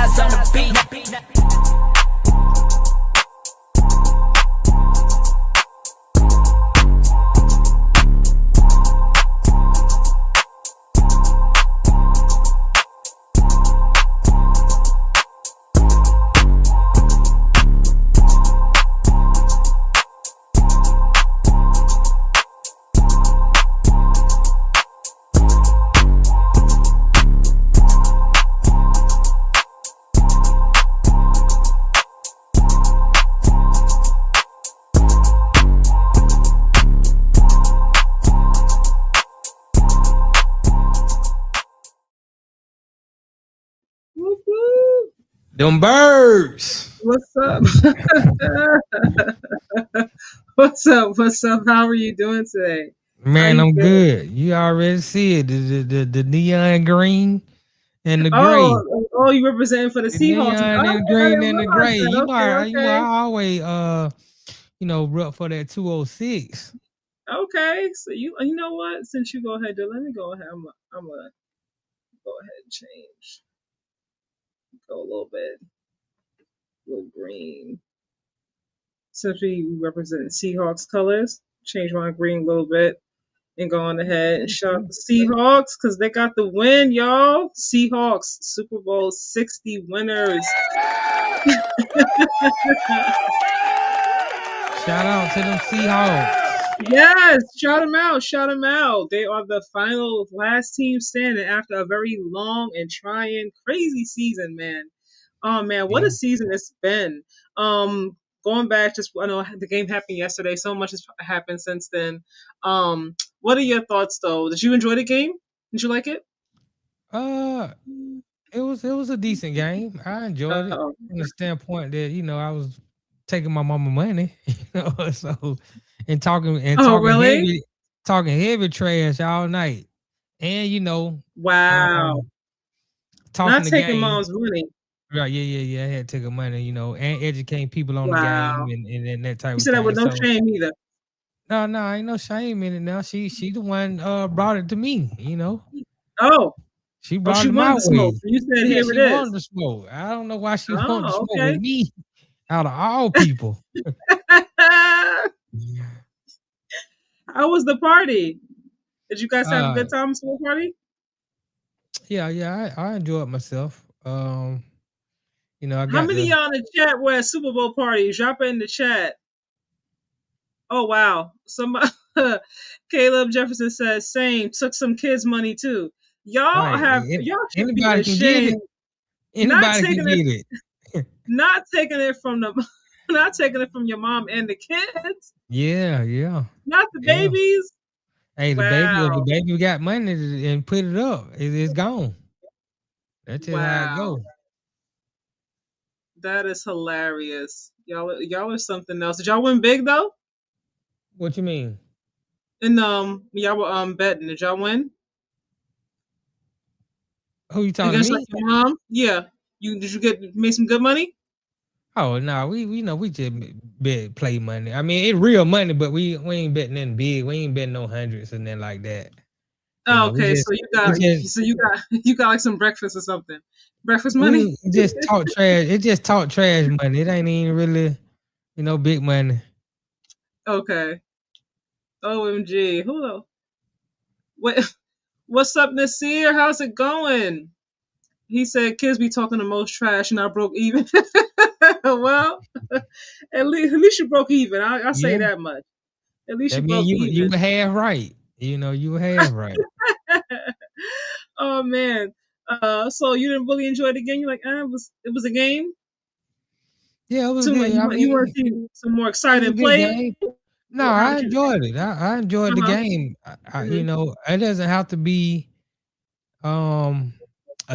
eyes on the beat. Them birds. What's up? What's up? How are you doing today? Man, I'm good. You already see it. The neon green and the gray. Oh, you representing for the Seahawks. Neon and green and the gray. You know, I always rep for that 206. Okay, so you know what? Since you go ahead, let me go ahead. I'm gonna go ahead and change. Go a little green. Since we represent Seahawks colors, change my green a little bit and go on ahead and shout out the Seahawks because they got the win, y'all. Seahawks Super Bowl 60 winners. Shout out to them Seahawks. Yes, shout them out. They are the final last team standing after a very long and trying, crazy season, man. Oh man, what a season it's been. Going back, I know the game happened yesterday. So much has happened since then. What are your thoughts though? Did you enjoy the game? Did you like it? It was a decent game. I enjoyed it from the standpoint that I was taking my mama money, so talking heavy trash all night, and wow, talking not the taking game. mom's money. Right, yeah. I had to take her money, and educating people on the game and that type of thing. You said that with no shame either. No, ain't no shame in it now. She the one brought it to me, Oh. She brought it my way. Smoke. You said here it is. She wanted to smoke. I don't know why she wanted to smoke with me out of all people. How was the party? Did you guys have a good time at the party? Yeah, I enjoyed myself. I got how many of y'all in the chat were at Super Bowl parties? Drop it in the chat. Oh wow. Somebody Caleb Jefferson says same, took some kids' money too. Y'all should be ashamed. Anybody can get it. Not taking it from your mom and the kids. Yeah. Not the babies. Hey, the baby got money and put it up. It's gone. That's just how it goes. That is hilarious. Y'all are something else. Did y'all win big though? What you mean? And y'all were betting. Did y'all win? Who you talking to me? Like your mom? Yeah. Did you make some good money? Oh no, we just play money. I mean, it's real money, but we ain't betting nothing big. We ain't betting no hundreds and nothing like that. Okay, so you got like some breakfast or something. Breakfast money? It just talk trash. It just talk trash money. It ain't even really, big money. Okay. OMG. What's up, Nasir? How's it going? He said kids be talking the most trash and I broke even. Well, at least you broke even. I'll say that much. At least you broke even. You were half right. You were half right. Oh man. So you didn't really enjoy the game? You're like, it was a game? Yeah, it was good. You want to see some more exciting play? No, I enjoyed it. I enjoyed the game. It doesn't have to be a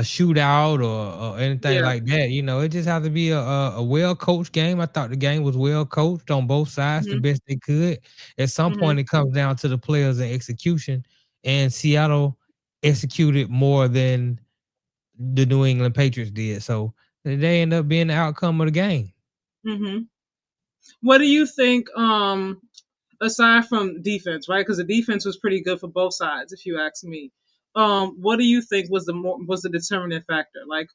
shootout or anything like that. It just has to be a well-coached game. I thought the game was well-coached on both sides the best they could. At some point, it comes down to the players and execution, and Seattle executed more than the New England Patriots did. So they end up being the outcome of the game. Mm-hmm. What do you think, aside from defense, right? Because the defense was pretty good for both sides, if you ask me. What do you think was the determining factor? Like,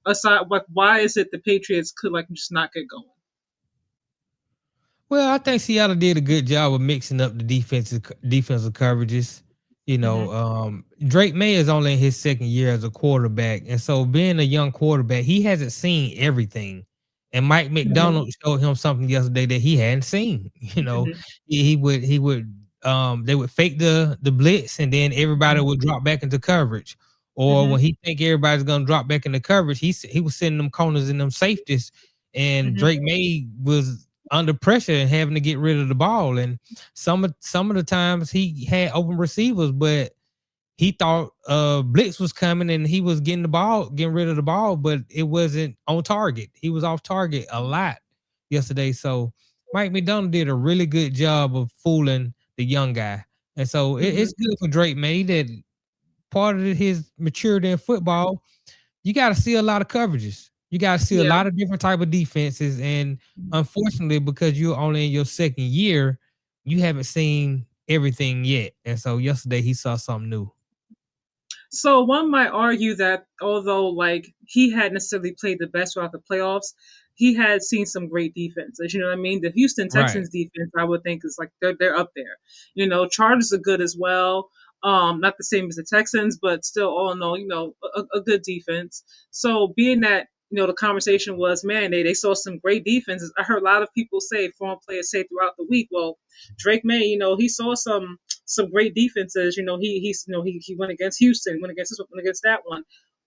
Aside, like, why is it the Patriots could like just not get going? Well, I think Seattle did a good job of mixing up the defensive coverages. Mhm. Drake Maye is only in his second year as a quarterback, and so being a young quarterback, he hasn't seen everything. And Mike Mhm. McDonald showed him something yesterday that he hadn't seen. Mhm. He would they would fake the blitz, and then everybody Mhm. would drop back into coverage. Or Mhm. when he think everybody's gonna drop back into coverage, he was sending them corners and them safeties, and Mhm. Drake Maye was under pressure and having to get rid of the ball. And some of the times he had open receivers, but he thought blitz was coming and he was getting rid of the ball, but it wasn't on target. He was off target a lot yesterday. So Mike McDonald did a really good job of fooling the young guy. And so Mhm. it's good for Drake May that part of his maturity in football, you got to see a lot of coverages. You got to see a Yeah. lot of different type of defenses, and Mhm. unfortunately, because you're only in your second year, you haven't seen everything yet. And so yesterday, he saw something new. So one might argue that although like he hadn't necessarily played the best throughout the playoffs, he had seen some great defenses. You know what I mean? The Houston Right. Texans defense, I would think, is like they're up there. You know, Chargers are good as well. Not the same as the Texans, but still, all in all, a good defense. So being that the conversation was, man, they saw some great defenses. I heard a lot of people say, foreign players say throughout the week, well, Drake May, he saw some great defenses. He went against Houston, went against this one, went against that one.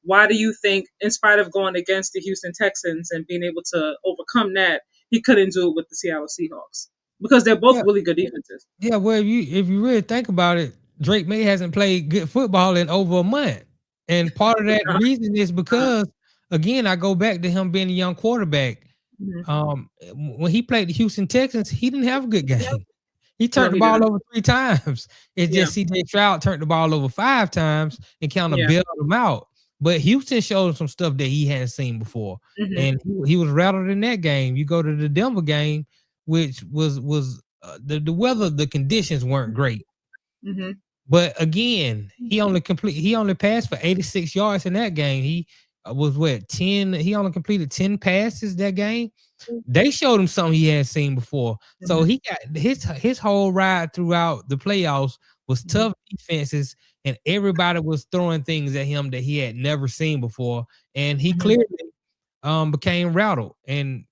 Why do you think, in spite of going against the Houston Texans and being able to overcome that, he couldn't do it with the Seattle Seahawks? Because they're both Yeah. really good defenses. Yeah. Well, if you really think about it, Drake May hasn't played good football in over a month, and part of that reason is Uh, because, again, I go back to him being a young quarterback. mhm. When he played the Houston Texans, he didn't have a good game. He No, turned the he ball didn't. over 3 times. It's Yeah. just CJ Stroud turned the ball over 5 times and kinda Yeah. bailed him out. But Houston showed him some stuff that he hadn't seen before, Hmm. and he was rattled in that game. You go to the Denver game, which was the weather, the conditions weren't great. Hmm. But again, he only passed for 86 yards in that game. He was what 10 he only completed 10 passes that game. They showed him something he hadn't seen before. So Hmm. he got his whole ride throughout the playoffs was Hmm. tough defenses, and everybody was throwing things at him that he had never seen before, and he Hmm. clearly became rattled. And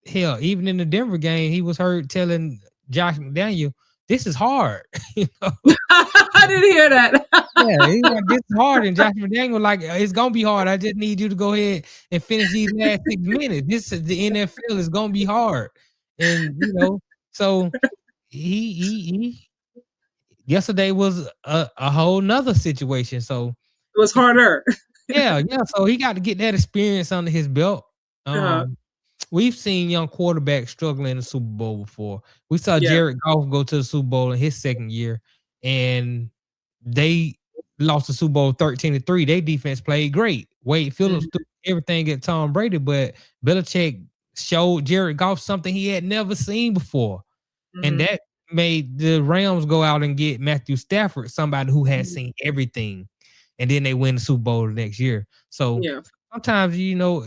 hell, even in the Denver game, he was heard telling Josh McDaniel, "This is hard." you know? I didn't hear that. Yeah, he's like, "This is hard," and Josh McDaniel like, "It's gonna be hard. I just need you to go ahead and finish these last 6 minutes. This is the NFL. It's gonna be hard." And so he yesterday was a whole nother situation. So It was he, harder. yeah. So he got to get that experience under his belt. Uh-huh. We've seen young quarterbacks struggle in the Super Bowl before. We saw Yeah. Jared Goff go to the Super Bowl in his second year, and they lost the Super Bowl 13-3. Their defense played great. Wade Phillips threw Hmm. everything at Tom Brady, but Belichick showed Jared Goff something he had never seen before. And Hmm. that made the Rams go out and get Matthew Stafford, somebody who had Hmm. seen everything. And then they win the Super Bowl the next year. So Yeah. sometimes,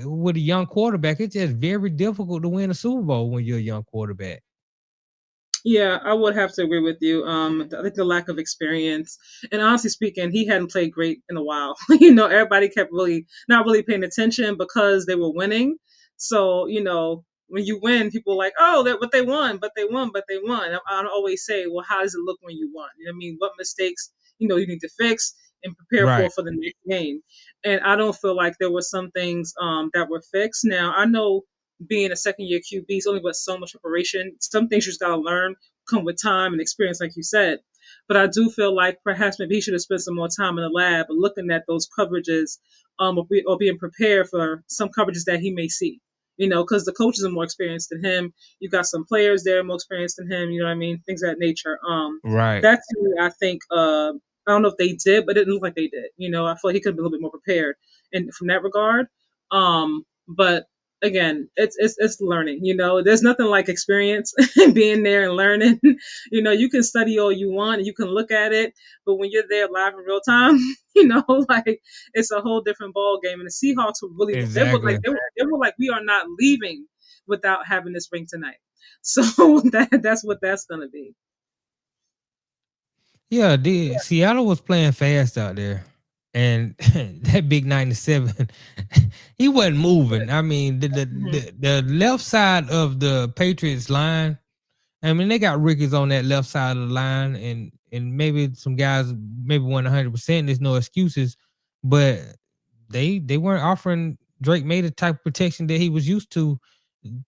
with a young quarterback, it's just very difficult to win a Super Bowl when you're a young quarterback. Yeah, I would have to agree with you. I think the lack of experience, and honestly speaking, he hadn't played great in a while. Everybody kept really not really paying attention because they were winning. So, when you win, people are like, "Oh, but they won, but they won, but they won." I always say, "Well, how does it look when you won?" You know what I mean? What mistakes you need to fix and prepare Right. for the next game. And I don't feel like there were some things that were fixed. Now I know being a second year QB is only but so much preparation. Some things you just gotta learn come with time and experience, like you said. But I do feel like perhaps maybe he should have spent some more time in the lab looking at those coverages, or being prepared for some coverages that he may see. Because the coaches are more experienced than him. You got some players there more experienced than him. You know what I mean? Things of that nature. Right. That's I think. I don't know if they did, but it didn't look like they did. I feel like he could have been a little bit more prepared, and from that regard. But again, it's learning. There's nothing like experience being there and learning. You can study all you want, and you can look at it, but when you're there live in real time, like it's a whole different ball game. And the Seahawks were really Exactly. they were like, we are not leaving without having this ring tonight. So that's what that's gonna be. Yeah, Seattle was playing fast out there, and that big 97, he wasn't moving. I mean, Mhm. the left side of the Patriots line. I mean, they got rookies on that left side of the line, and maybe some guys maybe weren't 100%. There's no excuses, but they weren't offering Drake Maye the type of protection that he was used to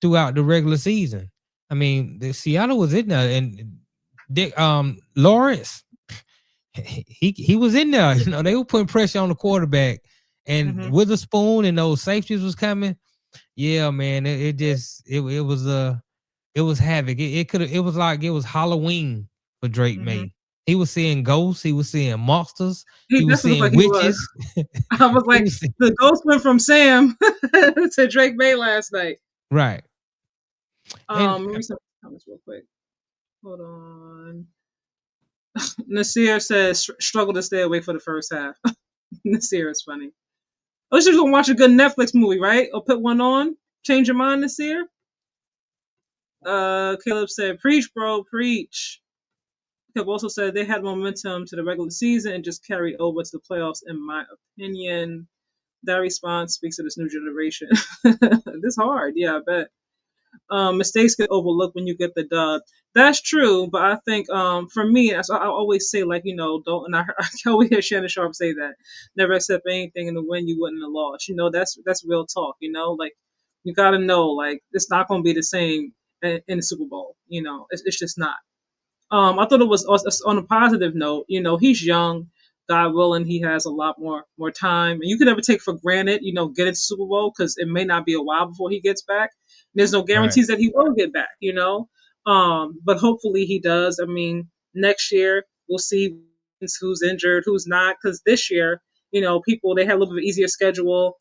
throughout the regular season. I mean, the Seattle was in there, and Lawrence, he was in there. They were putting pressure on the quarterback, and Mhm. Witherspoon and those safeties was coming. Yeah, man, it was havoc. It was like it was Halloween for Drake Mhm. Maye. He was seeing ghosts. He was seeing monsters. He He was definitely looked seeing like he was. witches. I was He like, was the ghost went from Sam to Drake Maye last night. right. And Let me read some comments real quick. Hold on. Nasir says struggle to stay awake for the first half. Nasir is funny. Oh, you're gonna watch a good Netflix movie, right? Or put one on. Change your mind, Nasir. Caleb said, "Preach, bro, preach." Caleb also said they had momentum to the regular season and just carried over to the playoffs, in my opinion. That response speaks to this new generation. This hard, yeah, I bet. Mistakes get overlooked when you get the dub. That's true, but I think for me, as I always say, like, don't. And I always hear Shannon Sharp say that, never accept anything in the win you wouldn't have lost. That's real talk. Like you got to know, like it's not going to be the same in the Super Bowl. It's just not. I thought it was on a positive note. He's young. God willing, he has a lot more time. And you can never take for granted, getting to Super Bowl because it may not be a while before he gets back. There's no right, guarantees that he will get back. But hopefully he does. I mean, next year we'll see who's injured, who's not. Because this year, people they had a little bit easier schedule.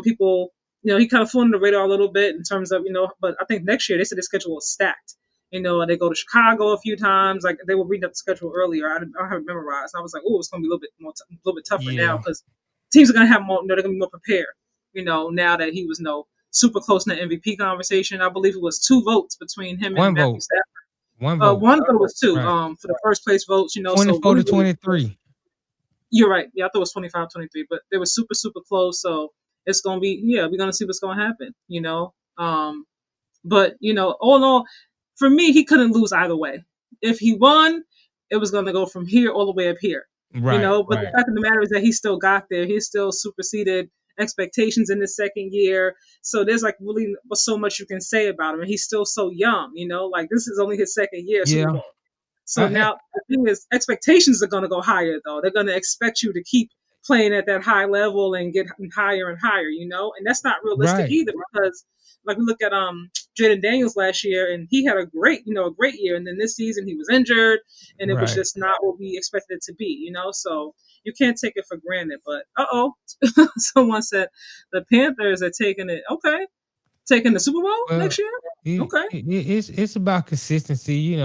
People, he kind of flew under the radar a little bit in terms of, but I think next year they said the schedule is stacked. They go to Chicago a few times. Like they were reading up the schedule earlier. I don't have it memorized. And I was like, oh, it's going to be a little bit tougher now yeah, because teams are going to have more. They're going to be more prepared. Now that he was super close in the MVP conversation. I believe it was two votes between him and one Matthew vote, Stafford. one vote, One, I thought it was two. right, For the first place votes. So 24 really, to really close. 23. You're right. Yeah, I thought it was 25-23, but they were super close. So it's going to be, yeah, we're going to see what's going to happen. But all in all, for me, he couldn't lose either way. If he won, it was going to go from here all the way up here. Right, But the right, fact of the matter is that he still got there. He still superseded expectations in his second year. So there's like really so much you can say about him, and he's still so young. Like this is only his second year Super yeah. Bowl. So now the thing is, expectations are going to go higher though. They're going to expect you to keep playing at that high level and get higher and higher, and that's not realistic Right, either because like we look at Jaden Daniels last year and he had a great year, and then this season he was injured and it was right. just not what we expected it to be. So you can't take it for granted. But someone said the Panthers are taking it. Okay, taking the Super Bowl next Well, year. Okay, it's about consistency.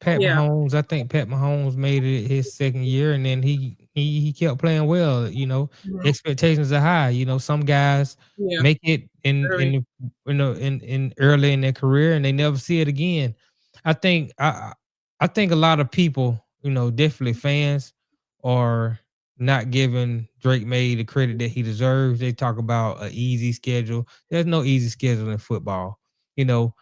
Pat yeah, Mahomes. I think Pat Mahomes made it his second year, and then he kept playing well. mhm, Expectations are high. Some guys yeah, make it very, in early in their career, and they never see it again. I think I think a lot of people, definitely fans, are not giving Drake Maye the credit that he deserves. They talk about an easy schedule. There's no easy schedule in football. You know,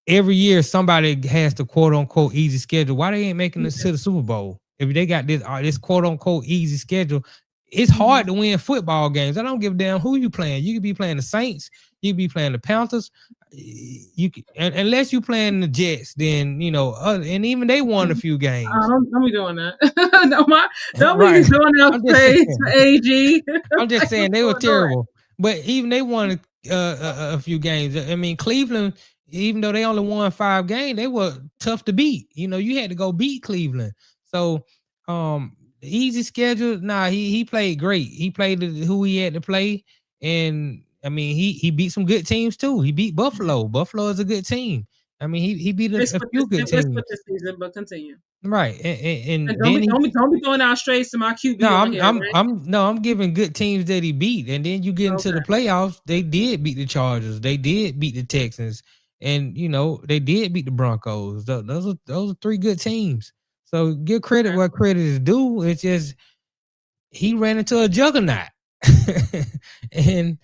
every year somebody has the quote unquote easy schedule. Why they ain't making this to the Super Bowl? If they got this quote unquote easy schedule, it's mhm. hard to win football games. I don't give a damn who you playing. You could be playing the Saints. You could be playing the Panthers. Unless you playing the Jets, then and even they won a few games. Don't be doing that. Don't be Right. doing that I'm just face saying. for AG. I'm just Like, saying what's they were going on? terrible, but even they won a few games. I mean, Cleveland, even though they only won 5 games, they were tough to beat. You had to go beat Cleveland. So, easy schedule. Nah, he played great. He played who he had to play, and I mean, he beat some good teams too. He beat Buffalo. Buffalo is a good team. I mean, he beat a few good It's split teams. this season, but continue. Right. And And then he don't be throwing out strays to my no, QB over here, right? I'm giving good teams that he beat. And then you get into the Okay. playoffs, they did beat the Chargers. They did beat the Texans. And they did beat the Broncos. Those are three good teams. So give credit Okay. where credit is due. It's just he ran into a juggernaut. And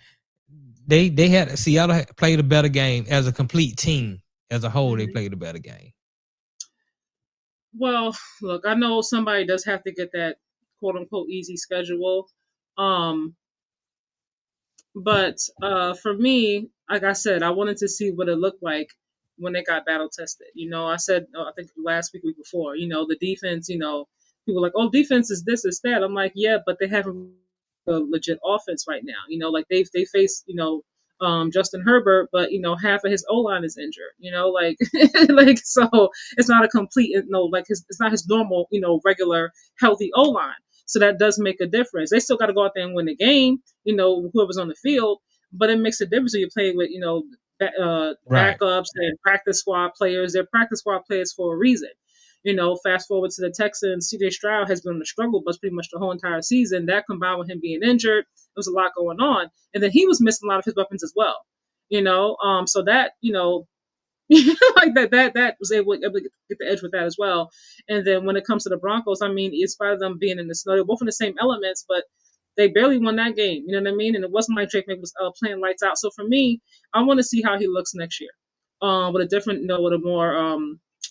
they had Seattle played a better game as a complete team. As a whole, they played a better game. Well, look, I know somebody does have to get that quote unquote easy schedule. Um, but for me, like I said, I wanted to see what it looked like when they got battle tested. I said, I think last week before, the defense, people were like, oh, defense is this, is that. I'm like, yeah, but they haven't a legit offense right now. Like they face, Justin Herbert, but half of his O line is injured. Like like so it's not a complete like it's not his normal, regular healthy O line. So that does make a difference. They still got to go out there and win the game, whoever's on the field, but it makes a difference when you're playing with, Right. backups and practice squad players. They're practice squad players for a reason. Fast forward to the Texans, CJ Stroud has been on the struggle bus pretty much the whole entire season. That combined with him being injured, there was a lot going on. And then he was missing a lot of his weapons as well. So that, like that was able to get the edge with that as well. And then when it comes to the Broncos, I mean, in spite of them being in the snow, they're both in the same elements, but they barely won that game. You know what I mean? And it wasn't like Drake Maye was playing lights out. So for me, I want to see how he looks next year, with a different, with a more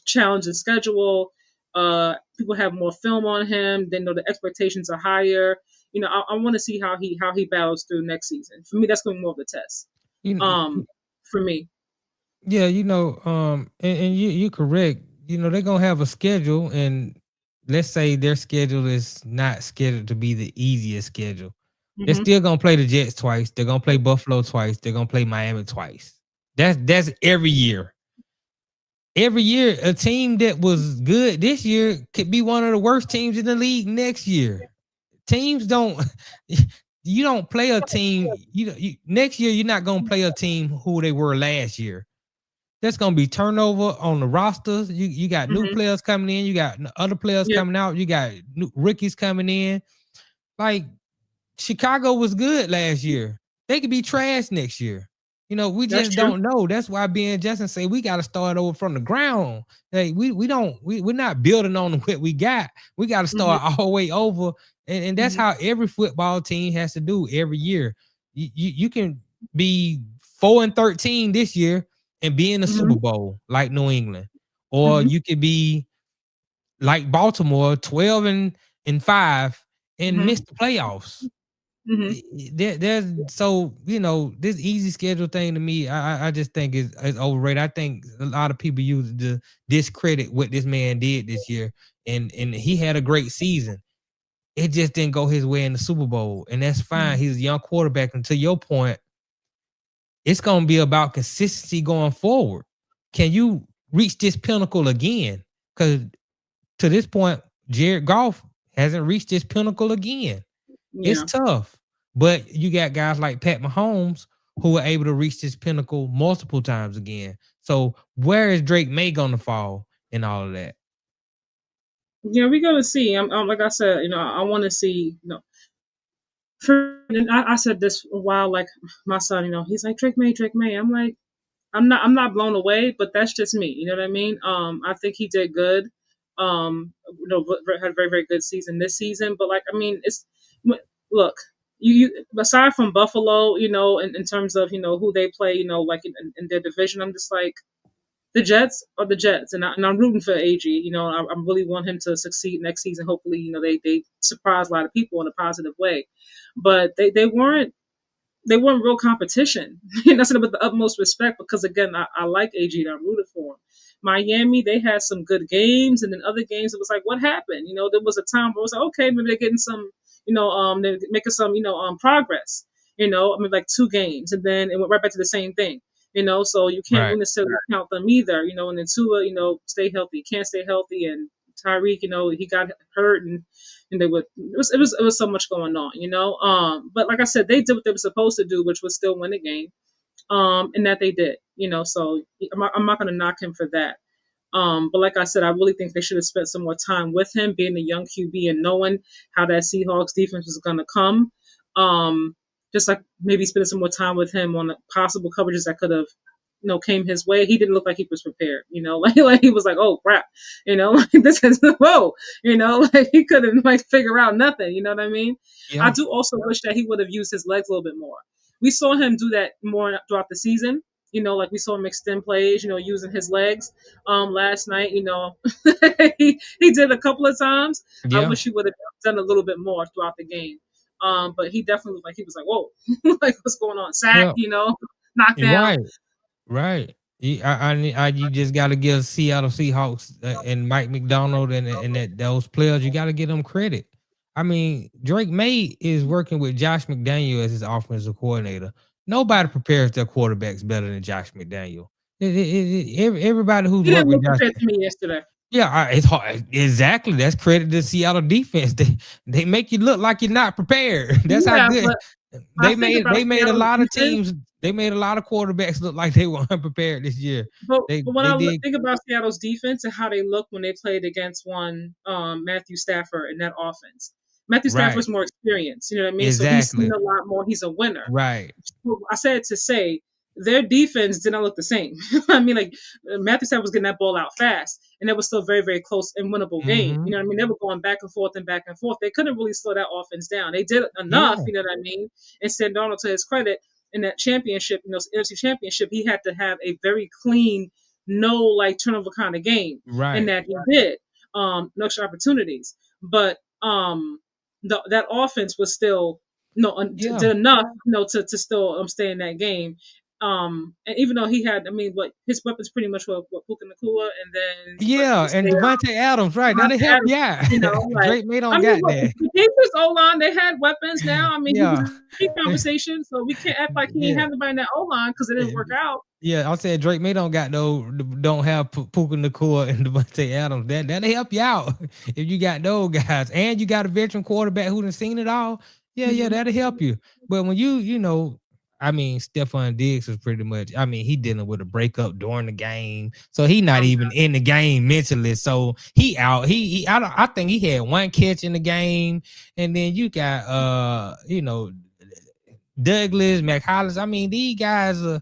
challenging schedule. People have more film on him. They know the expectations are higher. I want to see how he battles through next season. For me, that's going to be more of a test. You know, For me. yeah, and you're correct. They're gonna have a schedule, and let's say their schedule is not scheduled to be the easiest schedule. They're Hmm. still gonna play the Jets twice. They're gonna play Buffalo twice. They're gonna play Miami twice. That's every year. Every year, a team that was good this year could be one of the worst teams in the league next year. Teams don't. You don't play a team. Next year you're not gonna play a team who they were last year. There's gonna be turnover on the rosters. You got new Hmm. players coming in. You got other players Yeah. coming out. You got new rookies coming in. Like Chicago was good last year. They could be trash next year. We That's just true. don't know. That's why Ben Justin say we got to start over from the ground. Like we're not building on what we got. We got to Hmm. start all the way over, and that's Hmm. how every football team has to do every year. You can be 4-13 this year and be in the Hmm. Super Bowl like New England, or Hmm. you could be like Baltimore 12-5 and Hmm. miss the playoffs. Hmm. There's this easy schedule thing to me. I just think is overrated. I think a lot of people use it to discredit what this man did this year, and he had a great season. It just didn't go his way in the Super Bowl, and that's fine. He's a young quarterback. And to your point, it's gonna be about consistency going forward. Can you reach this pinnacle again? Because to this point, Jared Goff hasn't reached this pinnacle again. It's Yeah. tough, but you got guys like Pat Mahomes who are able to reach this pinnacle multiple times again. So where is Drake Maye gonna fall in all of that? Yeah, we're gonna see. I'm like I said, I want to see. And I said this a while. Like my son, he's like Drake May, Drake May. I'm like, I'm not blown away, but that's just me. You know what I mean? I think he did good. Had a very very good season this season. But like, I mean, look, you aside from Buffalo, in terms of who they play, like in their division, I'm just like the Jets are the Jets, and I'm rooting for AG. I really want him to succeed next season. Hopefully, they surprise a lot of people in a positive way. But they weren't real competition. And I said it with the utmost respect because again, I like AG and I rooted for him. Miami, they had some good games, and then other games it was like, what happened? There was a time where it was like, okay, maybe they're getting some, they're making some, progress. I mean, like 2 games, and then it went right back to the same thing. So you can't Right. really necessarily count them either. And then Tua, stay healthy, can't stay healthy, and Tyreek, he got hurt, and they would it was so much going on. But like I said, they did what they were supposed to do, which was still win the game. And that they did. So I'm not going to knock him for that. But like I said, I really think they should have spent some more time with him, being a young QB and knowing how that Seahawks defense was going to come. Just like maybe spending some more time with him on the possible coverages that could have, came his way. He didn't look like he was prepared. Like he was like, oh crap, like this is whoa, like he couldn't like figure out nothing. You know what I mean? I Yeah. do also wish that he would have used his legs a little bit more. We saw him do that more throughout the season. Like we saw him extend plays, using his legs. Last night, he did a couple of times. I Yeah. wish he would have done a little bit more throughout the game. But he definitely looked like he was like, whoa, like what's going on? Sack, Well, you're knockdown. right. Right. You just got to give Seattle Seahawks and Mike McDonald and those players. You got to give them credit. I mean, Drake Maye is working with Josh McDaniel as his offensive coordinator. Nobody prepares their quarterbacks better than Josh McDaniel. Everybody who's He worked didn't with look Josh, prepared to me yesterday. yeah, it's hard. Exactly. That's credit to Seattle defense. They make you look like you're not prepared. That's how Yeah, good but I they think made. about They made a Seattle's lot of defense. teams. They made a lot of quarterbacks look like they were unprepared this year. But They but when they I did think about Seattle's defense and how they look when they played against one Matthew Stafford in that offense. Matthew right. Stafford's more experienced, you know what I mean? So he's seen Exactly. a lot more. He's a winner. Right. So I said it to say their defense did not look the same. I mean, like Matthew Stafford was getting that ball out fast, and it was still very, very close and winnable game. You Mhm. know what I mean? They were going back and forth and back and forth. They couldn't really slow that offense down. They did enough, Yeah. you know what I mean? And Sam Darnold, to his credit, in that championship, NFC championship, he had to have a very clean, no like turnover kind of game, and Right. that he did. No extra opportunities, but that offense was still Yeah. did enough, to still stay in that game. And even though he had, I mean, what his weapons pretty much were Puka Nakua, and then what Yeah. was And there, Devontae Adams, right? That'll help Adams, you out. like Drake May I don't mean, got look, that. the Patriots O line, they had weapons now. I mean, he was Yeah. in conversation, so we can't act like he ain't Yeah. had nobody in that O line because it didn't work out. Yeah, I said Drake May don't have Puka Nakua and Devontae Adams. That'll help you out if you got those guys, and you got a veteran quarterback who done seen it all. Yeah, yeah, Hmm. that'll help you. But when I mean, Stephon Diggs was pretty much. I mean, he dealing with a breakup during the game, so he not even in the game mentally. So he out. I think he had one catch in the game, and then you got Douglas McHollis. I mean, these guys are.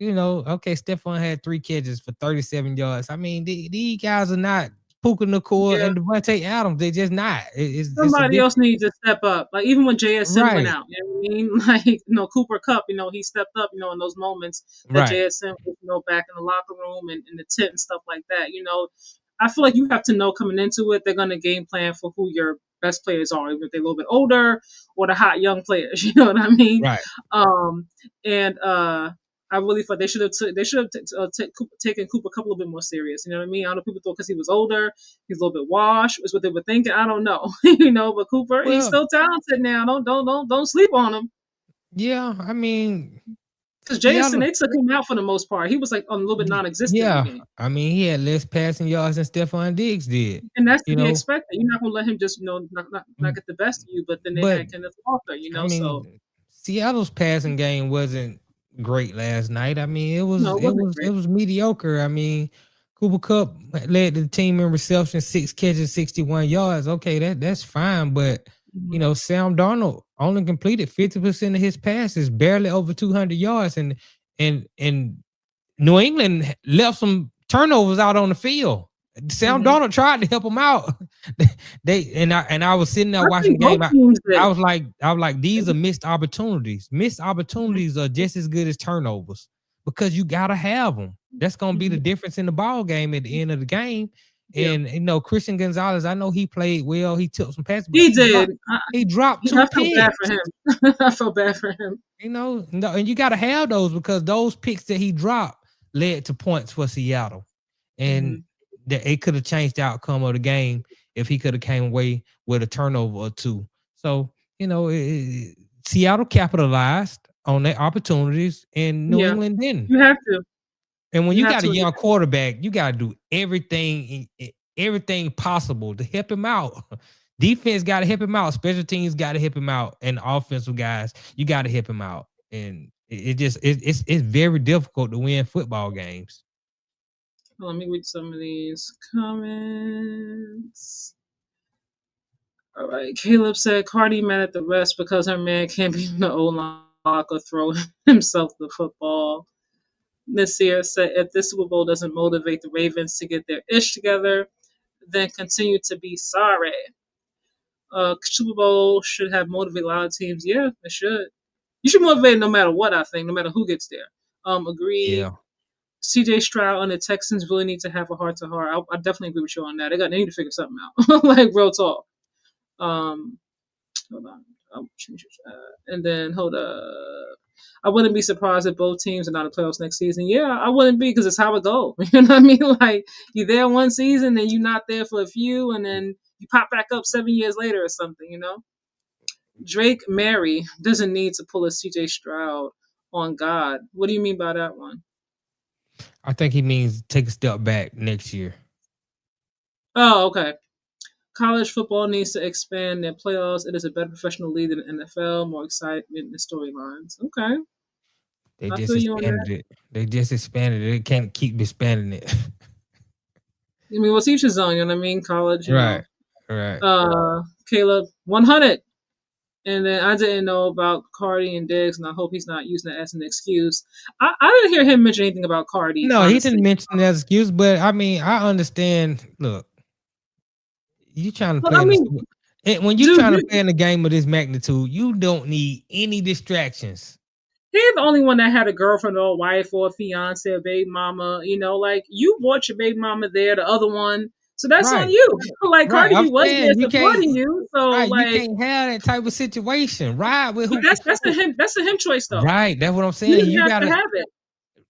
Okay, Stephon had 3 catches for 37 yards. I mean, these guys are not Puka Nakua Yeah, and Devontae Adams. They just not. It's a somebody else different. needs to step up. Like even when JSN went Right, out, you know what I mean? Like Cooper Cup, he stepped up, in those moments that right. JSN was, back in the locker room and in the tent and stuff like that. I feel like you have to know coming into it, they're gonna game plan for who your best players are, even if they're a little bit older or the hot young players. You know what I mean? Right. Um, and I really thought they should have taken Cooper Cup a little bit more serious. You know what I mean? I know people thought because he was older, he's a little bit washed, is what they were thinking. I don't know, But Cooper, he's Well, still talented now. Don't sleep on him. yeah. I mean, Because Jason, Seattle. they took him out for the most part. He was like a little bit non-existent in the Yeah. game. I mean, he had less passing yards than Stephon Diggs did. And that's You to be know, expected. You're not gonna let him just not get the best of you. But then they but had Kenneth Walker, I So mean, Seattle's passing game wasn't great last night. I mean, it was no, it it wasn't was it great. was mediocre. I mean, Cooper Cup led the team in reception, 6 catches, 61 yards. Okay, that's fine, but Mhm. Sam Darnold only completed 50% of his passes, barely over 200 yards, and New England left some turnovers out on the field. Sam Mhm. Darnold tried to help them out. I was sitting there I watching think the game. both teams did. I was like, these are missed opportunities. Missed Mhm. opportunities are just as good as turnovers because you gotta have them. That's gonna be the Mhm. difference in the ball game at the end of the game. Yeah, And Christian Gonzalez, I know he played well. He took some passes, but he did. he dropped I two felt bad for picks. him. I felt bad for him. No, and you got to have those because those picks that he dropped led to points for Seattle, and Mhm. that it could have changed the outcome of the game if he could have came away with a turnover or two. So Seattle capitalized on their opportunities, and New Yeah, England didn't. you have to. And when You you have got a to. young quarterback, you got to do everything everything possible to help him out. Defense got to help him out. Special teams got to help him out, and the offensive guys, you got to help him out. And it's very difficult to win football games. Let me read some of these comments. All right, Caleb said Cardi mad at the refs because her man can't be in the O-line or throw himself the football. Nasir said if this Super Bowl doesn't motivate the Ravens to get their ish together, then continue to be sorry. Super Bowl should have motivated a lot of teams. Yeah, it should. You should motivate no matter what, I think, no matter who gets there. Agree. Yeah. CJ Stroud and the Texans really need to have a heart to heart. I definitely agree with you on that. They need to figure something out. Like real talk. Hold on. I'll change it. And then hold up. I wouldn't be surprised if both teams are not in the playoffs next season. Yeah, I wouldn't be because it's how it goes. You know what I mean? Like you're there one season, then you're not there for a few, and then you pop back up 7 years later or something. You know. Drake Maye doesn't need to pull a CJ Stroud on God. What do you mean by that one? I think he means take a step back next year. Oh, okay. College football needs to expand their playoffs. It is a better professional league than the NFL, more excitement in storylines. Okay. They just expanded it. They just expanded it. They can't keep expanding it. I mean, what's each his own, you know what I mean? College, right. Know. Right. Caleb, 100. And then I didn't know about Cardi and Diggs, and I hope he's not using that as an excuse. I didn't hear him mention anything about Cardi. No, honestly. He didn't mention that as an excuse, but I mean, I understand. Look, you trying to play when you're trying to play in a game of this magnitude, you don't need any distractions. He's the only one that had a girlfriend or a wife or a fiance or baby mama. You know, like you brought your baby mama there, the other one. So that's on you. Like Cardi B was there supporting you. So like you can't have that type of situation. Ride with who? That's a him choice though. Right. That's what I'm saying. You gotta have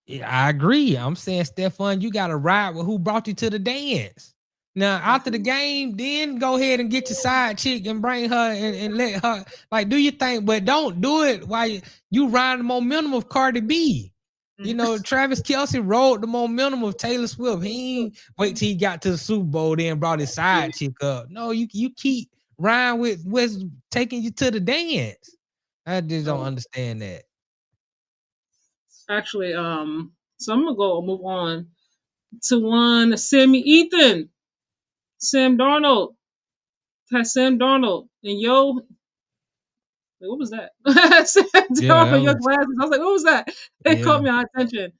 it. I agree. I'm saying, Stefan, you gotta ride with who brought you to the dance. Now, after the game, then go ahead and get your side chick and bring her and let her like do your thing, but don't do it while you ride the momentum of Cardi B. You know, Travis Kelce rode the momentum of Taylor Swift. He ain't wait till he got to the Super Bowl, then brought his side chick up. No, you keep riding with what's taking you to the dance. I just don't understand that. Actually, so I'm gonna move on to one Sammy Ethan. Sam Darnold. Sam Darnold. And what was that? Sam Darnold, your glasses. I was like, what was that? It caught my attention.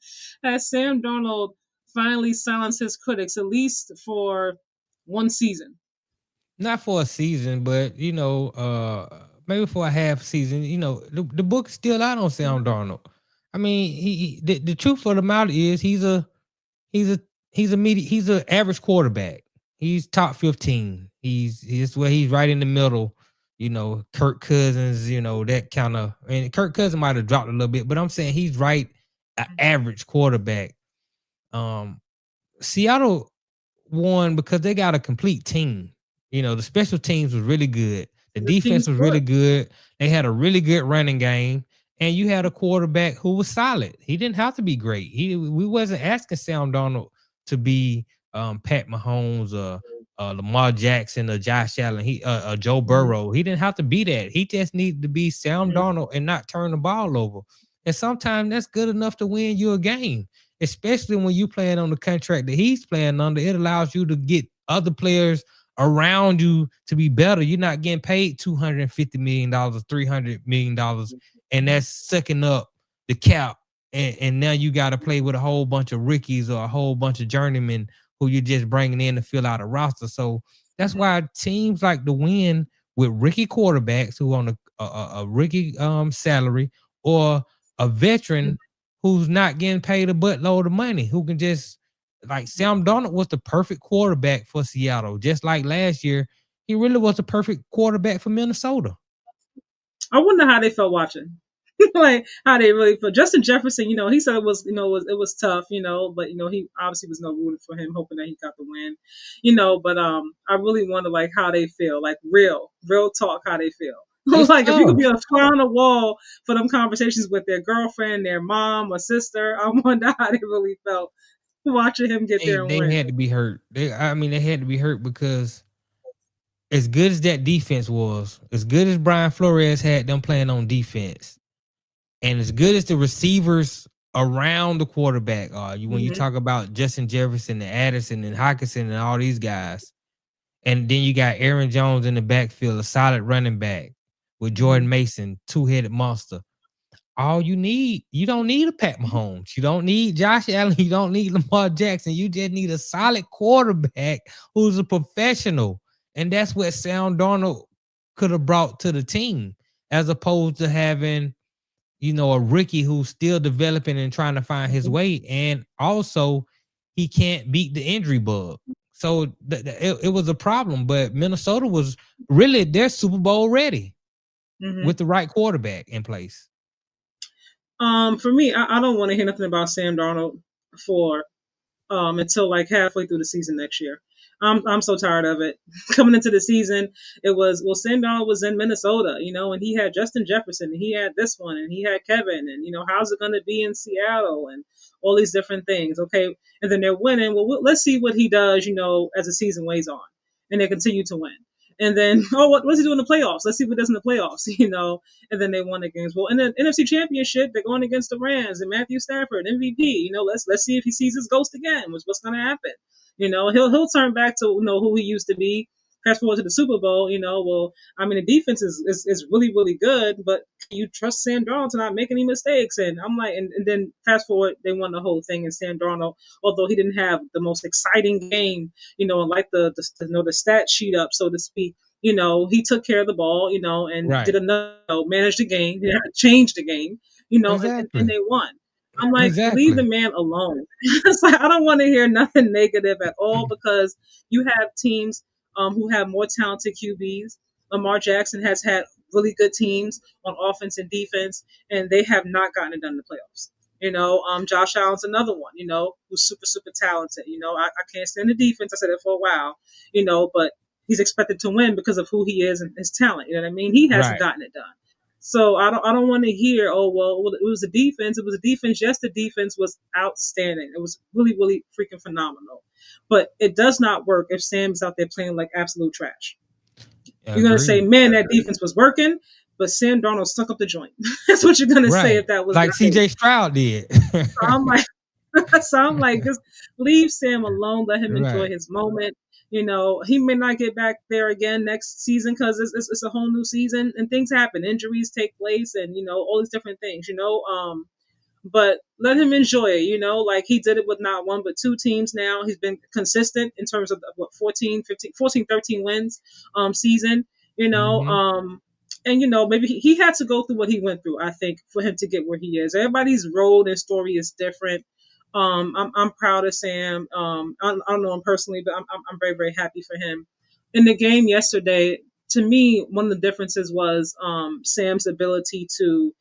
Has Sam Darnold finally silenced his critics, at least for one season? Not for a season, but you know, maybe for a half season. You know, the book is still out on Sam Darnold. I mean, the truth of the matter is he's an average quarterback. He's top 15. He's right in the middle. You know, Kirk Cousins, you know, that kind of, and Kirk Cousins might have dropped a little bit, but I'm saying he's right, an average quarterback. Seattle won because they got a complete team. You know, the special teams was really good. The defense was really good. They had a really good running game. And you had a quarterback who was solid. He didn't have to be great. We wasn't asking Sam Darnold to be Pat Mahomes or Lamar Jackson or Josh Allen, Joe Burrow. He didn't have to be that. He just needed to be Sam Darnold and not turn the ball over. And sometimes that's good enough to win you a game, especially when you playing on the contract that he's playing under. It allows you to get other players around you to be better. You're not getting paid $250 million, $300 million, and that's sucking up the cap. And now you got to play with a whole bunch of rookies or a whole bunch of journeymen who you're just bringing in to fill out a roster. So that's why teams like to win with rookie quarterbacks who on a rookie salary, or a veteran who's not getting paid a buttload of money, who can just, like Sam Darnold was the perfect quarterback for Seattle. Just like last year, he really was the perfect quarterback for Minnesota. I wonder how they felt watching. Like how they really felt. Justin Jefferson, you know, he said it was, you know, it was tough, you know, but you know, he obviously was no rooting for him, hoping that he got the win, you know. But I really wonder like how they feel, like real talk, how they feel. Like tough. If you could be a fly on the wall for them conversations with their girlfriend, their mom or sister, I wonder how they really felt watching him get there and They win. had to be hurt. I mean, they had to be hurt because as good as that defense was, as good as Brian Flores had them playing on defense, and as good as the receivers around the quarterback are, when you Mm-hmm. talk about Justin Jefferson and Addison and Hockenson and all these guys, and then you got Aaron Jones in the backfield, a solid running back with Jordan Mason, two-headed monster. All you don't need a Pat Mahomes. You don't need Josh Allen. You don't need Lamar Jackson. You just need a solid quarterback who's a professional. And that's what Sam Darnold could have brought to the team, as opposed to having, a rookie who's still developing and trying to find his way. And also, he can't beat the injury bug. So it was a problem. But Minnesota was really their Super Bowl ready with the right quarterback in place. For me, I don't want to hear nothing about Sam Darnold for until like halfway through the season next year. I'm so tired of it. Coming into the season, it was, well, Sam Darnold was in Minnesota, and he had Justin Jefferson, and he had this one, and he had Kevin, and how's it going to be in Seattle, and all these different things. Okay, and then they're winning. Well, let's see what he does, as the season weighs on, and they continue to win. And then, what's he doing in the playoffs? Let's see what he does in the playoffs, And then they won the games. Well, in the NFC Championship, they're going against the Rams and Matthew Stafford, MVP. Let's see if he sees his ghost again. What's going to happen? He'll turn back to who he used to be. Fast forward to the Super Bowl. Well, I mean, the defense is really, really good, but can you trust Sam Darnold to not make any mistakes? And I'm like, and then fast forward, they won the whole thing, and Sam Darnold, although he didn't have the most exciting game, and like the stat sheet up, so to speak, he took care of the ball, and Right. did enough, manage the game, change the game, Exactly. and they won. I'm like, Exactly. leave the man alone. It's like, I don't want to hear nothing negative at all, because you have teams who have more talented QBs. Lamar Jackson has had really good teams on offense and defense, and they have not gotten it done in the playoffs. Josh Allen's another one, who's super, super talented. I can't stand the defense. I said it for a while, but he's expected to win because of who he is and his talent. You know what I mean? He hasn't gotten it done. So I don't want to hear, oh, well, it was a defense. It was a defense. Yes, the defense was outstanding. It was really, really freaking phenomenal. But it does not work if Sam's out there playing like absolute trash. You're going to say, man, that defense was working, but Sam Darnold stuck up the joint. That's what you're going to say if that was like CJ Stroud did. So I'm like, just leave Sam alone. Let him enjoy his moment. He may not get back there again next season because it's a whole new season and things happen. Injuries take place and, all these different things, but let him enjoy it, like he did it with not one, but two teams now. He's been consistent in terms of 14, 13 wins season, and, maybe he had to go through what he went through, I think, for him to get where he is. Everybody's road and story is different. I'm proud of Sam. I don't know him personally, but I'm very, very happy for him. In the game yesterday, to me, one of the differences was Sam's ability to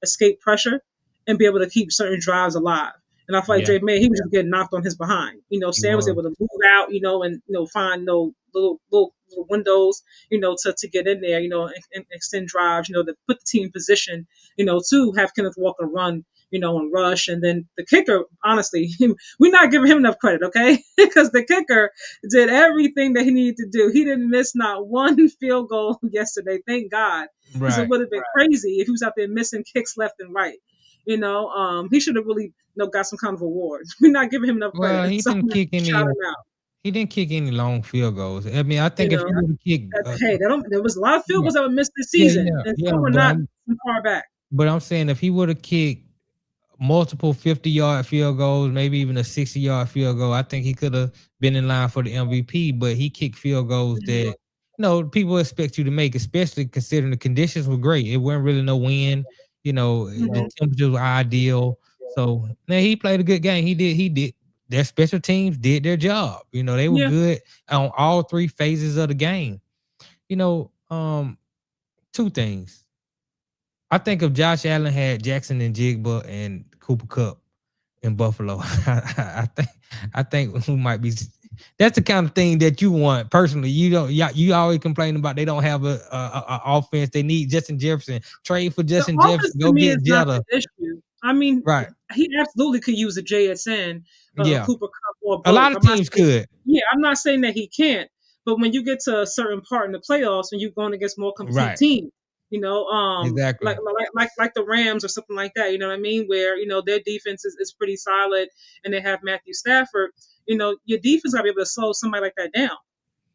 escape pressure and be able to keep certain drives alive. And I feel like Drake Maye, he was just getting knocked on his behind. Sam was able to move out, and find little windows, to get in there, and extend drives, to put the team in position, to have Kenneth Walker run, and rush. And then the kicker, honestly, we're not giving him enough credit, okay? Because the kicker did everything that he needed to do. He didn't miss not one field goal yesterday, thank God. Because it would have been crazy if he was out there missing kicks left and right. He should have really got some kind of award. We're not giving him enough credit. Well, he didn't kick any. He didn't kick any long field goals. I mean, I think if he would have kicked, there was a lot of field goals that were missed this season, and some were not far back. But I'm saying if he would have kicked multiple 50-yard field goals, maybe even a 60-yard field goal, I think he could have been in line for the MVP. But he kicked field goals that people expect you to make, especially considering the conditions were great. It wasn't really no wind. The temperatures were ideal. So man, he played a good game. He did. Their special teams did their job. They were good on all three phases of the game. Two things. I think if Josh Allen had Jackson and Jigba and Cooper Kupp in Buffalo, I think who might be. That's the kind of thing that you want personally. You always complain about they don't have a offense. They need Justin Jefferson. Trade for Justin Jefferson. Go get Jetta. I mean, he absolutely could use a JSN, Yeah. Cooper Cup or A both. lot of teams could. I'm not saying that he can't, but when you get to a certain part in the playoffs, when you're going against more complete Right. teams, Exactly. like the Rams or something like that, you know what I mean? Where their defense is pretty solid, and they have Matthew Stafford. Your defense got to be able to slow somebody like that down,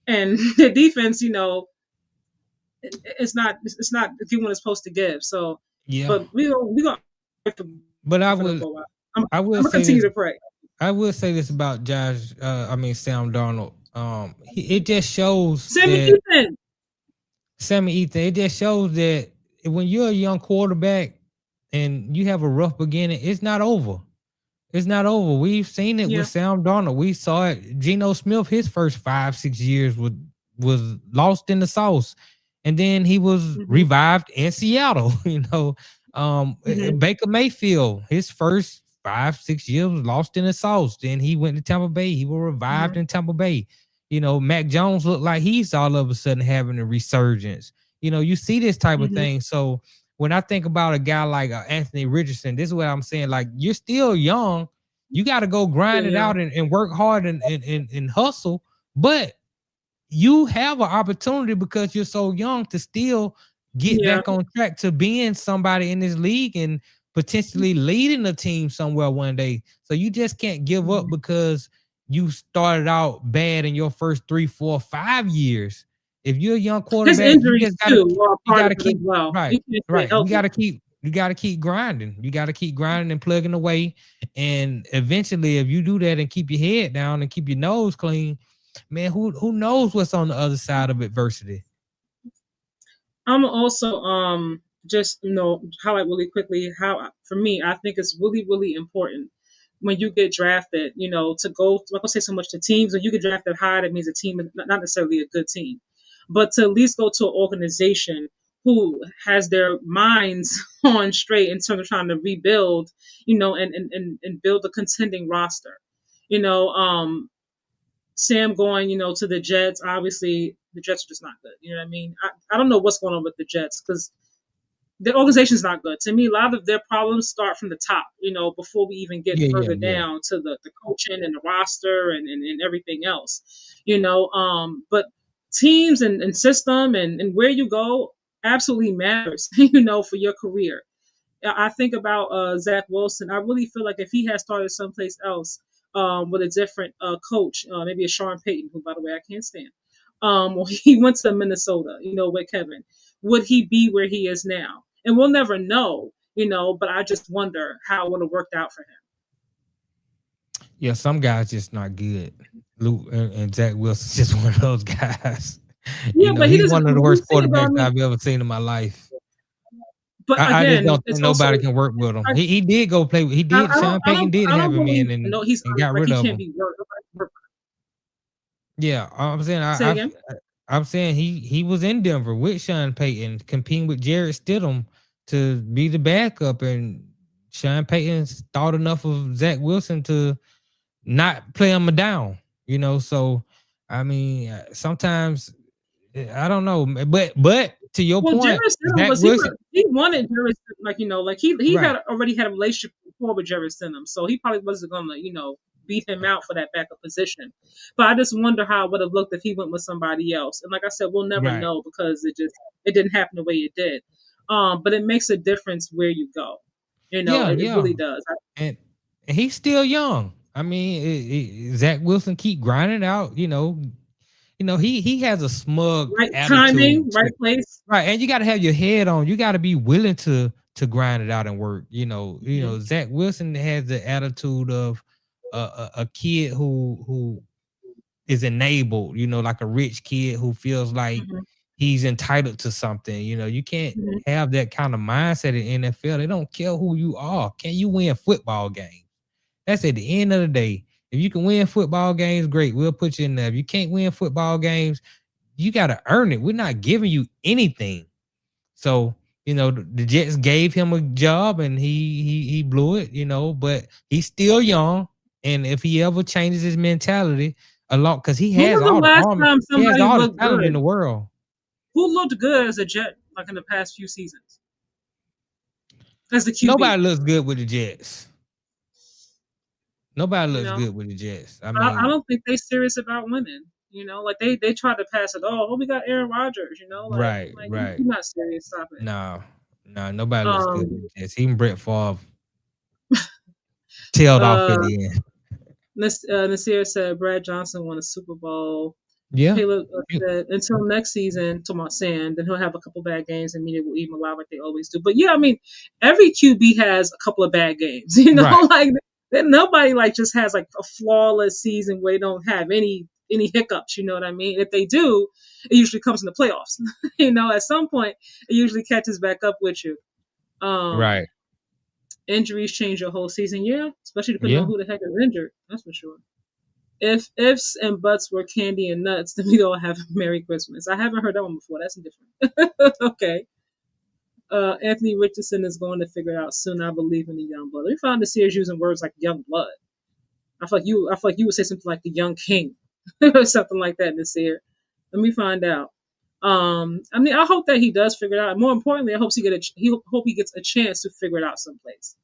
and their defense, it's not giving what it's supposed to give. So, Yeah. but we gonna But for them for a while. I'm, I will I'm gonna say continue this. to pray. I will say this about Sam Darnold. It just shows Sammy that Ethan. Sammy Ethan, it just shows that when you're a young quarterback and you have a rough beginning, it's not over. It's not over. We've seen it with Yeah. Sam Darnold. We saw it. Geno Smith, his first 5-6 years was lost in the sauce, and then he was Mm-hmm. revived in Seattle. Mm-hmm. Baker Mayfield, his first 5-6 years was lost in the sauce. Then he went to Tampa Bay. He was revived Mm-hmm. in Tampa Bay. Mac Jones looked like he's all of a sudden having a resurgence. You see this type of Mm-hmm. thing. So when I think about a guy like Anthony Richardson, this is what I'm saying. Like, you're still young. You got to go grind Still it young. out and work hard and hustle. But you have an opportunity because you're so young to still get Yeah. back on track to being somebody in this league and potentially leading a team somewhere one day. So you just can't give up Mm-hmm. because you started out bad in your first 3, 4, 5 years. If you're a young His quarterback, you injuries just gotta too are you part of gotta it as keep well. right, He can't stay right. healthy. You gotta keep grinding. You gotta keep grinding and plugging away. And eventually, if you do that and keep your head down and keep your nose clean, man, who knows what's on the other side of adversity? I'm also just highlight really quickly how for me I think it's really really important when you get drafted, to go like I say so much to teams. When you get drafted high, that means a team is not necessarily a good team, but to at least go to an organization who has their minds on straight in terms of trying to rebuild, and build a contending roster. You know, Sam going, to the Jets. Obviously, the Jets are just not good. You know what I mean? I don't know what's going on with the Jets because the organization's not good. To me, a lot of their problems start from the top, before we even get Yeah, yeah, further yeah. down to the coaching and the roster and everything else. But teams and system and where you go absolutely matters, for your career. I think about Zach Wilson. I really feel like if he had started someplace else with a different coach, maybe a Sean Payton, who, by the way, I can't stand, or he went to Minnesota, with Kevin, would he be where he is now? And we'll never know, but I just wonder how it would have worked out for him. Yeah, some guys just not good. Luke and Zach Wilson's just one of those guys. Yeah, but he He's doesn't. one of the You worst think about quarterbacks me, I've ever seen in my life. but I just again, don't think it's also nobody can work with him. He did go play. He I, did. I don't Sean I don't Payton did I have don't him believe in no he's and got like rid he of can't him. be worked. Yeah, I'm saying Say again. I'm saying he was in Denver with Sean Payton competing with Jarrett Stidham to be the backup, and Sean Payton thought enough of Zach Wilson to not play him down. So I mean, sometimes I don't know, but to your Well, point, Jarrett Stidham Zach was Wilson, he wanted Jarrett Stidham, like he right? had already had a relationship before with Jarrett Stidham, so he probably wasn't gonna beat him out for that backup position. But I just wonder how it would have looked if he went with somebody else. And like I said, we'll never Right. know because it didn't happen the way it did. But it makes a difference where you go. Yeah, It yeah, really does. and he's still young. I mean, Zach Wilson keep grinding out. He has a smug Right attitude, timing, right place. right? And you got to have your head on. You got to be willing to grind it out and work. Hmm. Zach Wilson has the attitude of a kid who is enabled. Like a rich kid who feels like Hmm. he's entitled to something. You can't Hmm. have that kind of mindset in NFL. They don't care who you are. Can you win football games? That's at the end of the day. If you can win football games, great. We'll put you in there. If you can't win football games, you got to earn it. We're not giving you anything. So, the Jets gave him a job and he blew it, but he's still young. And if he ever changes his mentality a lot, because he When has was the all the last arm, time he has somebody all the looked talent in good? the world. Who looked good as a Jet like in the past few seasons as the QB? Nobody looks good with the Jets. Nobody You looks know, good with the Jets. I I mean, don't think they serious about winning. You know, like they try to pass it. Oh, we got Aaron Rodgers. You know, like right, I'm like right. you're not serious. Stop it. No, no, nobody looks good Um. with the Jets. Even Brett Favre tailed off at Uh. the end. Nasir said Brad Johnson won a Super Bowl. Yeah. Caleb You- said until next season, talking about Sam, then he'll have a couple bad games and media will even allow like they always do. But yeah, I mean, every QB has a couple of bad games. You know, Right, like nobody like just has like a flawless season where they don't have any hiccups. You know what I mean? If they do, it usually comes in the playoffs. You know, at some point, it usually catches back up with you. Um, right. Injuries change your whole season, yeah, especially depending on Yeah. who the heck is injured. That's for sure. If ifs and buts were candy and nuts, then we all have a Merry Christmas. I haven't heard that one before. That's different. Okay. Anthony Richardson is going to figure it out soon. I believe in the young blood. Let me find the series using words like young blood. I feel like you would say something like the young king or something like that this year. Let me find out. I mean, I hope that he does figure it out. More importantly, I hope he gets a chance to figure it out someplace,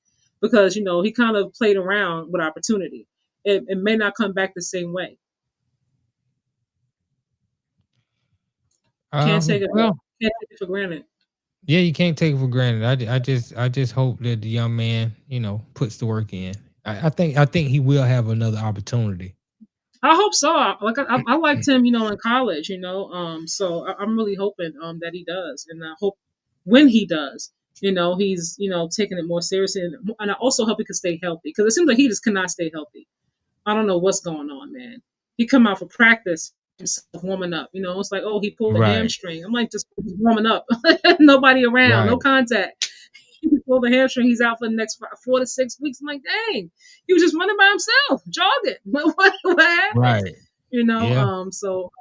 because you know he kind of played around with opportunity. It may not come back the same way. Can't take it. Well, Can't take it for granted. yeah, you can't take it for granted. I just hope that the young man, puts the work in. I think he will have another opportunity. I hope so. I liked him, you know, in college, you know. So I'm really hoping that he does, and I hope when he does, you know, he's taking it more seriously, and I also hope he can stay healthy, because it seems like he just cannot stay healthy. I don't know what's going on, man. He come out for practice himself warming up. You know, it's like, oh, he pulled a Right, hamstring. I'm like, just warming up, nobody around, no right, contact. He pulled a hamstring. He's out for the next 4 to 6 weeks. I'm like, dang, he was just running by himself, jogging. What happened? right. You know, Yeah. so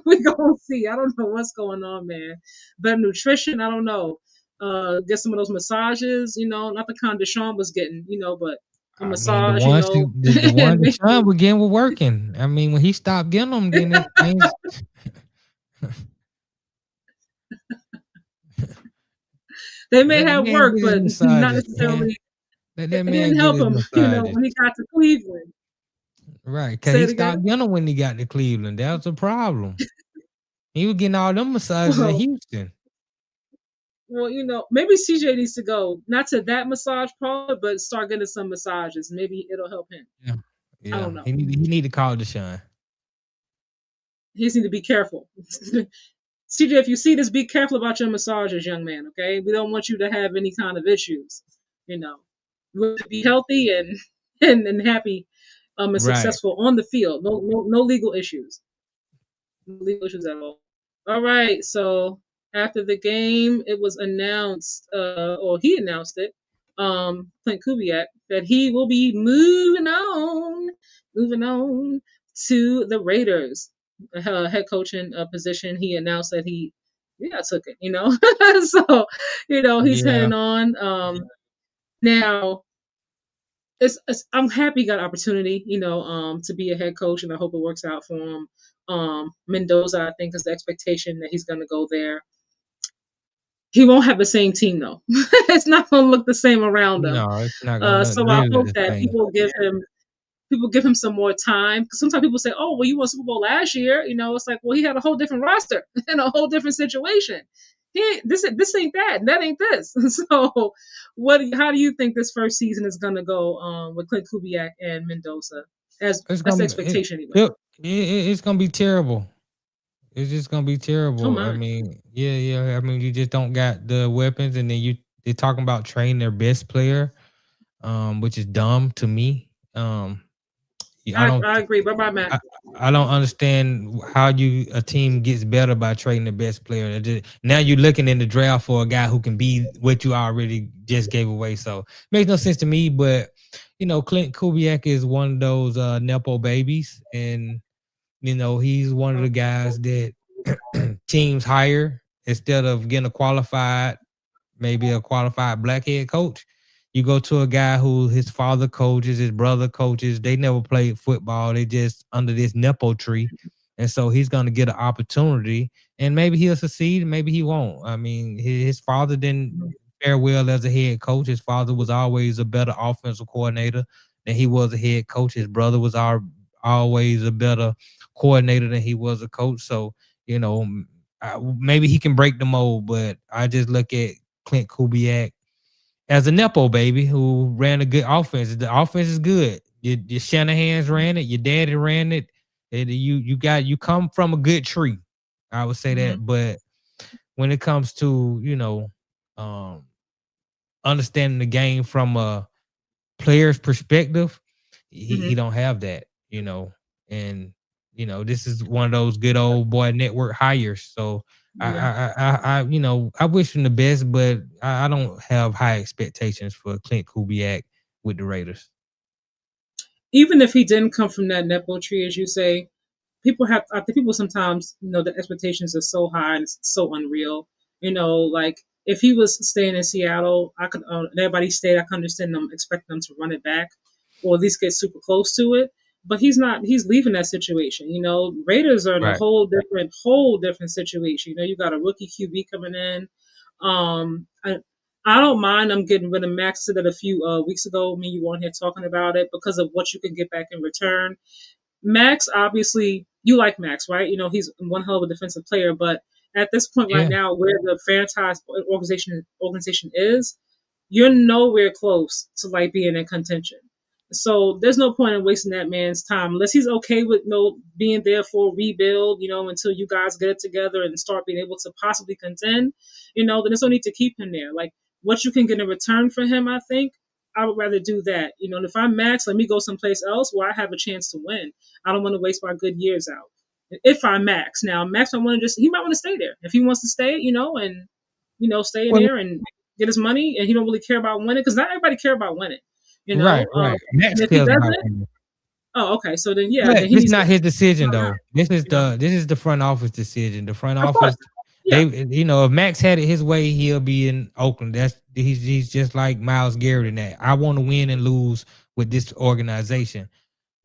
we gonna see. I don't know what's going on, man. Better nutrition, I don't know. Get some of those massages, you know, not the kind Deshaun was getting, you know, but a I mean, the massage, you ones know. the one that Sean was getting were working. I mean, when he stopped getting them, then it things. They may Let the have man worked, get his but not massages, man. necessarily. Let that It man didn't get help his him, you know, massages. when he got to Cleveland. Right, cause Say he it again. stopped getting them when he got to Cleveland. That was the problem. He was getting all them massages in Well, Houston. well, you know, maybe CJ needs to go not to that massage parlor, but start getting some massages. Maybe it'll help him. Yeah, I yeah. don't know. He need to call Deshaun. He just need to be careful. CJ, if you see this, be careful about your massages, young man. Okay, we don't want you to have any kind of issues. You know, you want to be healthy and and happy, and Right. successful on the field. No legal issues. No legal issues at all. All right. So after the game, it was announced, or he announced it, Clint Kubiak, that he will be moving on to the Raiders, head coaching position. He announced that yeah, took it. You know, so he's Yeah. heading on. Now I'm happy he got an opportunity, to be a head coach, and I hope it works out for him. Mendoza, I think, is the expectation that he's going to go there. He won't have the same team though. It's not going to look the same around him. No, it's not gonna look So I literally hope the that same. people give him some more time. Because sometimes people say, "Oh, well, you won Super Bowl last year." You know, it's like, well, he had a whole different roster and a whole different situation. This ain't that. That ain't this. So, How do you think this first season is gonna go with Clint Kubiak and Mendoza? As It's that's the gonna it, expectation anyway. it, it's gonna be terrible. It's just gonna be Oh terrible. I my. mean, yeah. I mean, you just don't got the weapons, and then they're talking about trading their best player, which is dumb to me. Yeah, I don't. I agree. Bye bye, Matt. I, I don't understand how a team gets better by trading the best player. Now you're looking in the draft for a guy who can be what you already just gave away. So makes no sense to me. But Clint Kubiak is one of those nepo babies, and he's one of the guys that teams hire instead of getting maybe a qualified black head coach. You go to a guy who his father coaches, his brother coaches. They never played football. They just under this nepo tree, and so he's going to get an opportunity. And maybe he'll succeed, maybe he won't. I mean, his father didn't fare well as a head coach. His father was always a better offensive coordinator than he was a head coach. His brother was always a better coordinator than he was a coach. So, you know, maybe he can break the mold, but I just look at Clint Kubiak as a nepo baby who ran a good offense. The offense is good. Your Shanahan's ran it. Your daddy ran it. And you come from a good tree. I would say Mm-hmm. that. But when it comes to um, understanding the game from a player's perspective, he Mm-hmm. don't have that. And this is one of those good old boy network hires. So Yeah. I wish him the best, but I don't have high expectations for Clint Kubiak with the Raiders. Even if he didn't come from that nepo tree, as you say, I think people sometimes, the expectations are so high and it's so unreal. Like if he was staying in Seattle, I could, and everybody stayed, I could understand them expecting them to run it back or at least get super close to it. But he's not, he's leaving that situation. Raiders are in a Right. whole different situation. You got a rookie QB coming in. I don't mind them getting rid of Max. Said that a few weeks ago. Me, you weren't here talking about it because of what you can get back in return. Max, obviously, you like Max, right? He's one hell of a defensive player, but at this point right Yeah. now, where the franchise organization is, you're nowhere close to like being in contention. So there's no point in wasting that man's time unless he's okay with being there for a rebuild, until you guys get it together and start being able to possibly contend, then there's no need to keep him there. Like what you can get in return for him, I think I would rather do that. And if I'm Max, let me go someplace else where I have a chance to win. I don't want to waste my good years out. If I'm Max, now Max, he might want to stay there if he wants to stay, and stay in Well, there and get his money, and he don't really care about winning because not everybody care about winning, you right, know. right. Max And if he cares about doesn't, him. oh, okay, so then yeah, But then he it's needs to not his decision come out, though. This is you know. the front office decision. The front Of course, office, yeah, they if Max had it his way, he'll be in Oakland. He's just like Myles Garrett in that. I want to win and lose with this organization.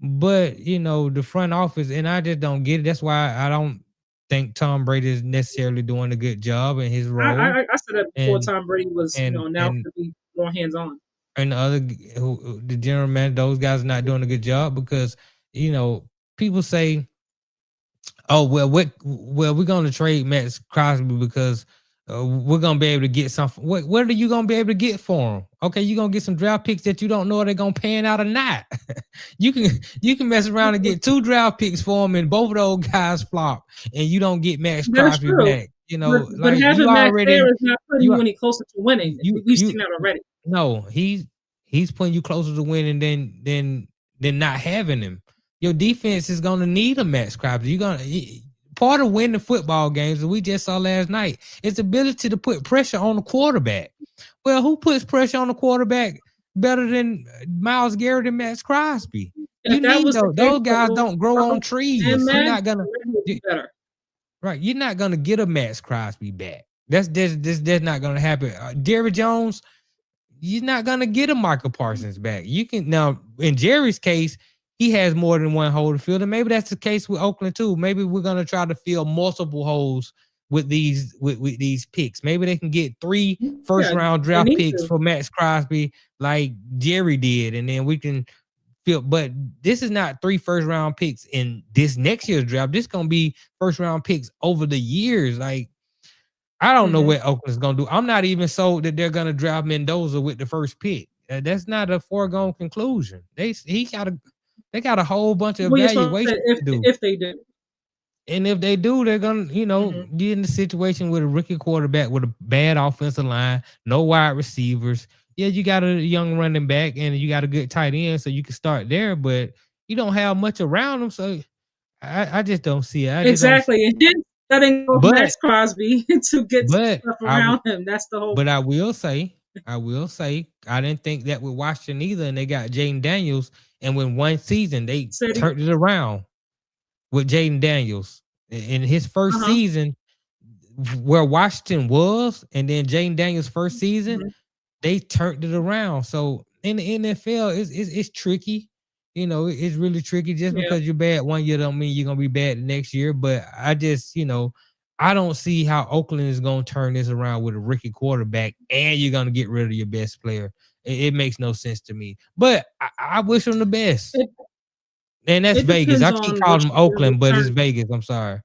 But the front office, and I just don't get it. That's why I don't think Tom Brady is necessarily doing a good job in his role. I said that before And Tom Brady was and announced and to be more hands on. and the other the general man, those guys are not doing a good job because you know people say, oh well, we're gonna trade Max Crosby because we're gonna be able to get something. What are you gonna be able to get for him? Okay, you're gonna get some draft picks that you don't know are they gonna pan out or not. you can mess around and get 2 draft picks for him, and both of those guys flop, and you don't get Max That's Crosby true, back. but Like having Max there is not putting you you any closer to winning. you We've you seen that already. no, he's putting you closer to winning than not having him. Your defense is gonna need a Max Crosby. Part of winning football games that we just saw last night is the ability to put pressure on the quarterback. Well, who puts pressure on the quarterback better than Myles Garrett and Max Crosby? You If that need was the those. case Those for guys don't grow on Burrow and trees. You're Max, not gonna Brady would you, be better. right. You're not gonna get a Max Crosby back. That's not gonna happen. Jerry Jones, you're not gonna get a Michael Parsons back. You can now in Jerry's case, he has more than one hole to fill, and maybe that's the case with Oakland too. Maybe we're gonna try to fill multiple holes with these picks. Maybe they can get three first Yeah, round they draft need picks to. for Max Crosby, like Jerry did, and then we can fill. But this is not 3 first round picks in this next year's draft. This is gonna be first round picks over the years. Like I don't know Hmm. what Oakland's gonna do. I'm not even sold that they're gonna draft Mendoza with the first pick. That's not a foregone conclusion. They got a whole bunch of Well, yes, what I said, evaluation to do. if they do. And if they do, they're gonna, Hmm. get in the situation with a rookie quarterback with a bad offensive line, no wide receivers. Yeah, you got a young running back and you got a good tight end, so you can start there, but you don't have much around them. So I just don't see it. I just don't. Exactly, and then letting go of But Max Crosby to get but stuff I around him. That's the whole But I will say, I didn't think that with Washington either, and they got Jaden Daniels, and when one season they city. turned it around with Jaden Daniels in his first Uh huh. season, where Washington was, and then Jaden Daniels' first season, Hmm. they turned it around. So in the NFL, it's tricky. It's really tricky. Just Yeah. because you're bad one year don't mean you're gonna be bad the next year. But I just, I don't see how Oakland is going to turn this around with a rookie quarterback, and you're going to get rid of your best player. It makes no sense to me. But I wish them the best. It And that's it Vegas. depends I keep on what calling them you get in Oakland, but it's return. Vegas. I'm sorry.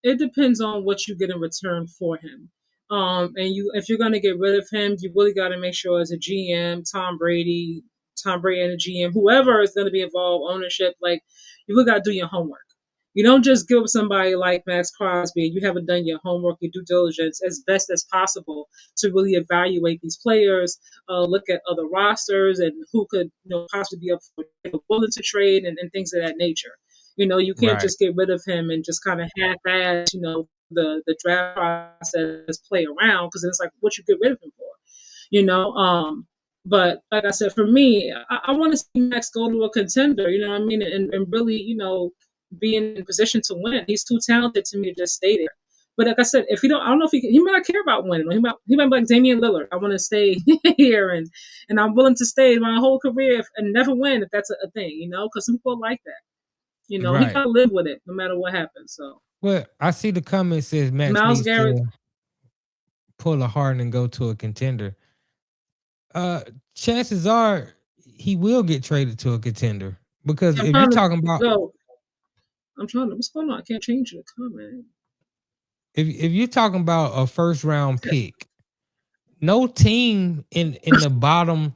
It depends on what you get in return for him. And you, if you're gonna get rid of him, you really got to make sure as a GM, Tom Brady and the GM, whoever is gonna be involved, ownership, like you really got to do your homework. You don't just give somebody like Max Crosby. You haven't done your homework, your due diligence as best as possible to really evaluate these players, look at other rosters and who could possibly be up for willing to trade and things of that nature. You can't Right. just get rid of him and just kind of half-ass, the draft process play around because it's like what you get rid of him for, you know. But like I said, for me, I want to see Max go to a contender, you know what I mean, and really, be in position to win. He's too talented to me to just stay there. But like I said, if he don't, I don't know if he might not care about winning. He might be like Damian Lillard. I want to stay here, and I'm willing to stay my whole career and never win if that's a thing, because some people like that. He Right. gotta live with it no matter what happens. So Well, I see the comment says Max Miles needs Garrett, to pull a Harden and go to a contender. Uh, Chances are he will get traded to a contender because I'm if you're trying to talking about go. I'm trying to. What's going on? I can't change the comment. if you're talking about a first round pick, no team in the bottom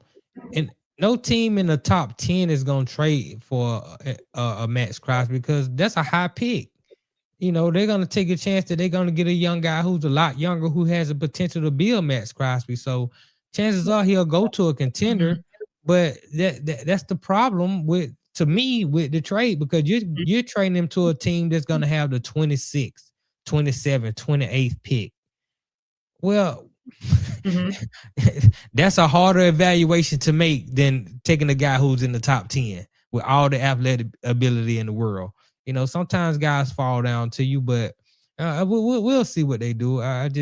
and no team in the top 10 is going to trade for a Max Crosby because that's a high pick. They're going to take a chance that they're going to get a young guy who's a lot younger who has the potential to be a Max Crosby. So chances are he'll go to a contender, Mm-hmm. but that's the problem with to me with the trade because you're trading him to a team that's going to have the 26th, 27th, 28th pick. Well, Mm-hmm. that's a harder evaluation to make than taking a guy who's in the top 10 with all the athletic ability in the world. Sometimes guys fall down to you, but we'll see what they do. It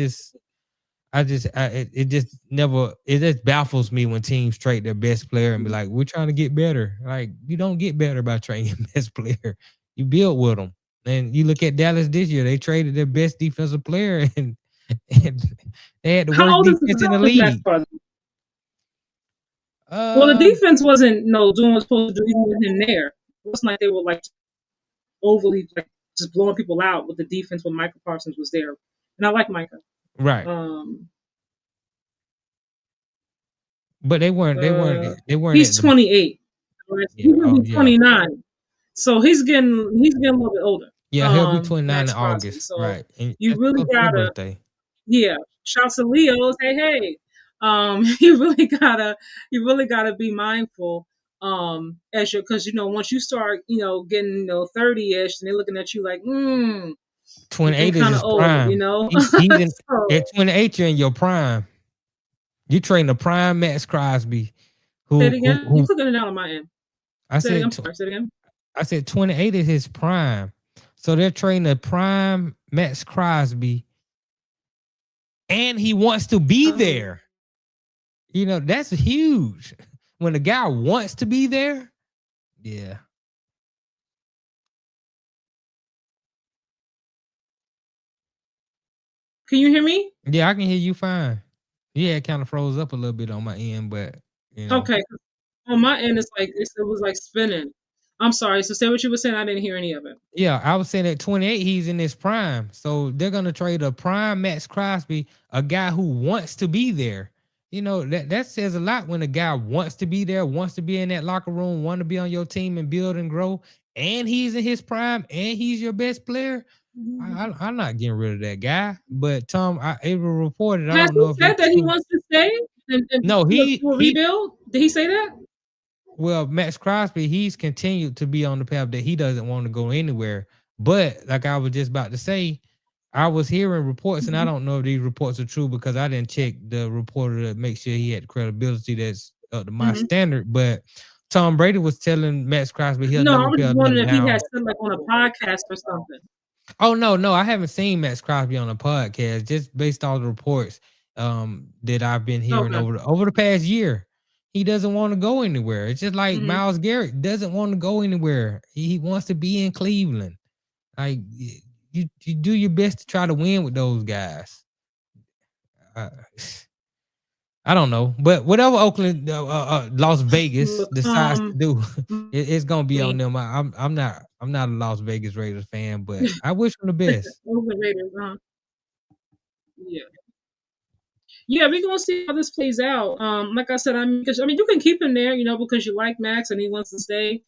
just never, it just baffles me when teams trade their best player and be like, we're trying to get better. Like, you don't get better by trading your best player. You build with them. And you look at Dallas this year, they traded their best defensive player and they had the How worst old is defense in the Max league. Crosby? Well, the Uh, defense wasn't doing what's supposed to do even with him there. It wasn't like they were like overly like just blowing people out with the defense when Michael Parsons was there. And I like Micah. right. Um, But they weren't he's at the 28. Right? yeah, He's gonna oh be yeah. 29. So he's getting a little bit older. Yeah, he'll be 29 Max in Crosby. August. So Right. And you that's really close to your gotta, birthday. yeah. Shouts to Leos. Hey, hey. You really gotta be mindful. As you because once you start getting 30ish and they're looking at you like you're getting 28 is kind of his old, prime. He's in so at 28, you're in your prime. You train the prime Max Crosby, say who it who again. You're who clicking it out on my end. I Say it again. said I'm sorry. Say it again. I said 28 is his prime. So they're training the prime Max Crosby, and he wants to be Um, there. That's huge. When the guy wants to be there, yeah. can you hear me? Yeah, I can hear you fine. Yeah, it kind of froze up a little bit on my end, but you know. Okay. On my end, it was like spinning. I'm sorry. So say what you were saying. I didn't hear any of it. Yeah, I was saying at 28, he's in his prime. So they're gonna trade a prime Max Crosby, a guy who wants to be there. That says a lot when a guy wants to be there, wants to be in that locker room, want to be on your team and build and grow, and he's in his prime and he's your best player. I'm not getting rid of that guy. But Tom, it was reported. I Has don't he know if said it's that he true. wants to stay and No, do a he rebuild? Did he say that? well, Max Crosby, he's continued to be on the path that he doesn't want to go anywhere. But like I was just about to say, I was hearing reports, and I Mhm. don't know if these reports are true because I didn't check the reporter to make sure he had credibility that's up to my Mhm. standard. But Tom Brady was telling Max Crosby he'll No, I never was pay just another wondering if he down. had said like on a podcast or something. Oh no, I haven't seen Max Crosby on a podcast. Just based on the reports that I've been hearing Okay. over the past year. He doesn't want to go anywhere. It's just like Mhm. Myles Garrett doesn't want to go anywhere. He wants to be in Cleveland. Like you do your best to try to win with those guys. Uh, I don't know, but whatever Oakland, Las Vegas Look, decides to do, it's gonna be on me, them. I'm not a Las Vegas Raiders fan, but I wish them the best. Oakland Raiders, yeah. Yeah, we're gonna see how this plays out. Like I said, you can keep him there, because you like Max and he wants to stay.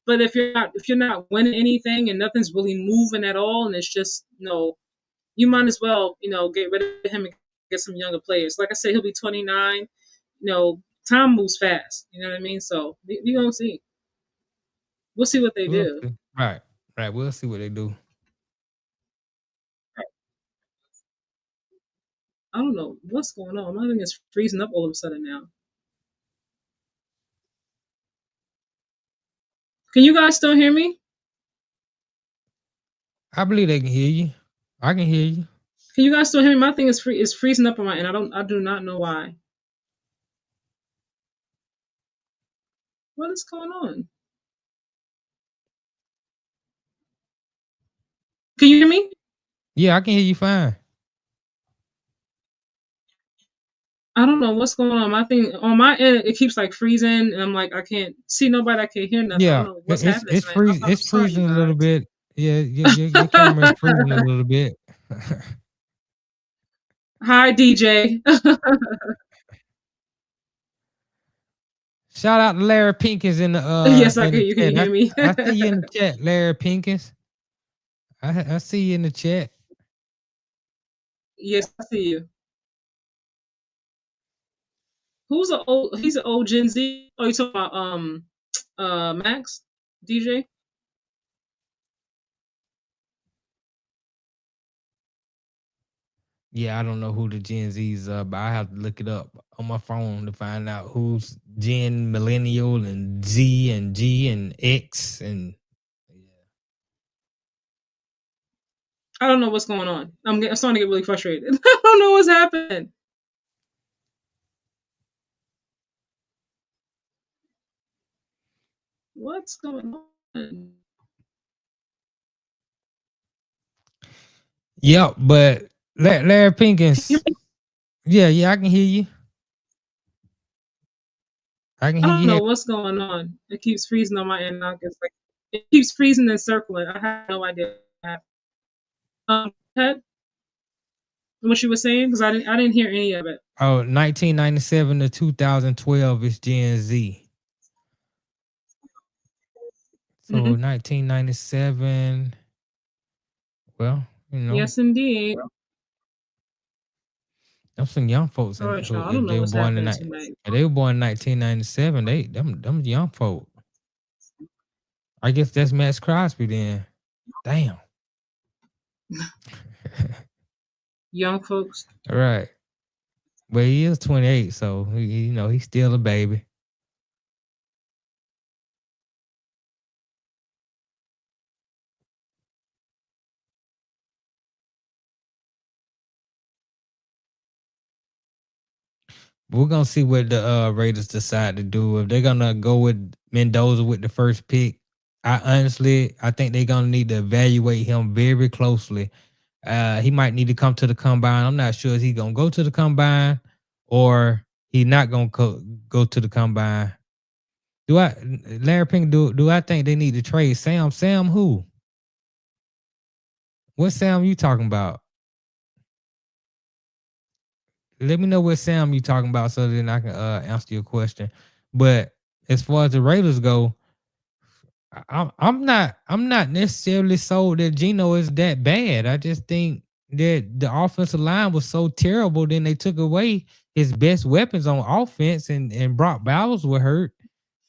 But if you're not winning anything and nothing's really moving at all, and it's just, you might as well, get rid of him and get some younger players. Like I said, he'll be 29. Time moves fast. You know what I mean? So we gonna see. We'll see what they We'll do. see. Right, right. We'll see what they do. I don't know what's going on. My thing is freezing up all of a sudden now. Can you guys still hear me? I believe they can hear you. I can hear you. Can you guys still hear me? My thing is freezing up on my end. I do not know why. What is going on? Can you hear me? Yeah, I can hear you fine. I don't know what's going on. My thing on my end, it keeps like freezing, and I'm like, I can't see nobody. I can't hear nothing. I don't Yeah, know what's happening tonight. I'm it's sorry, you freezing a little guys. bit. Yeah, your camera is freezing a little bit. Hi, DJ. Shout out to Larry Pinkins Yes, I in can. the You can chat. hear me. I see you in the chat, Larry Pinkins. I see you in the chat. Yes, I see you. Who's a old? He's an old Gen Z. Oh, you talking about Max, DJ? Yeah, I don't know who the Gen Z's are, but I have to look it up on my phone to find out who's Gen Millennial and Z and G and X and I don't know what's going on. I'm starting to get really frustrated. I don't know what's happening. What's going on? yeah, but Larry Pinkins. Yeah, I can hear you. I can I hear don't you. know what's going on. It keeps freezing on my end. Now. It keeps freezing and circling. I have no idea what happened. Ted, what you were saying? Because I didn't hear any of it. Oh, 1997 to 2012 is Gen Z. So Mm-hmm. 1997. Well, Yes, indeed. them some young folks, All and right, y'all. I if don't know they were what's born happening tonight. they were born in 1997, them young folk. I guess that's Max Crosby then. Damn. Young folks. All right. But he is 28, so he's still a baby. We're gonna see what the Raiders decide to do. If they're gonna go with Mendoza with the first pick, I think they're gonna need to evaluate him very closely. He might need to come to the combine. I'm not sure if he's gonna go to the combine or he's not gonna go to the combine. Do I Larry Pink do I think they need to trade Sam? Sam who? What Sam you talking about? Let me know what Sam you talking about so then I can answer your question. But as far as the Raiders go, I'm not necessarily sold that Geno is that bad. I just think that the offensive line was so terrible. Then they took away his best weapons on offense, and Brock Bowers were hurt.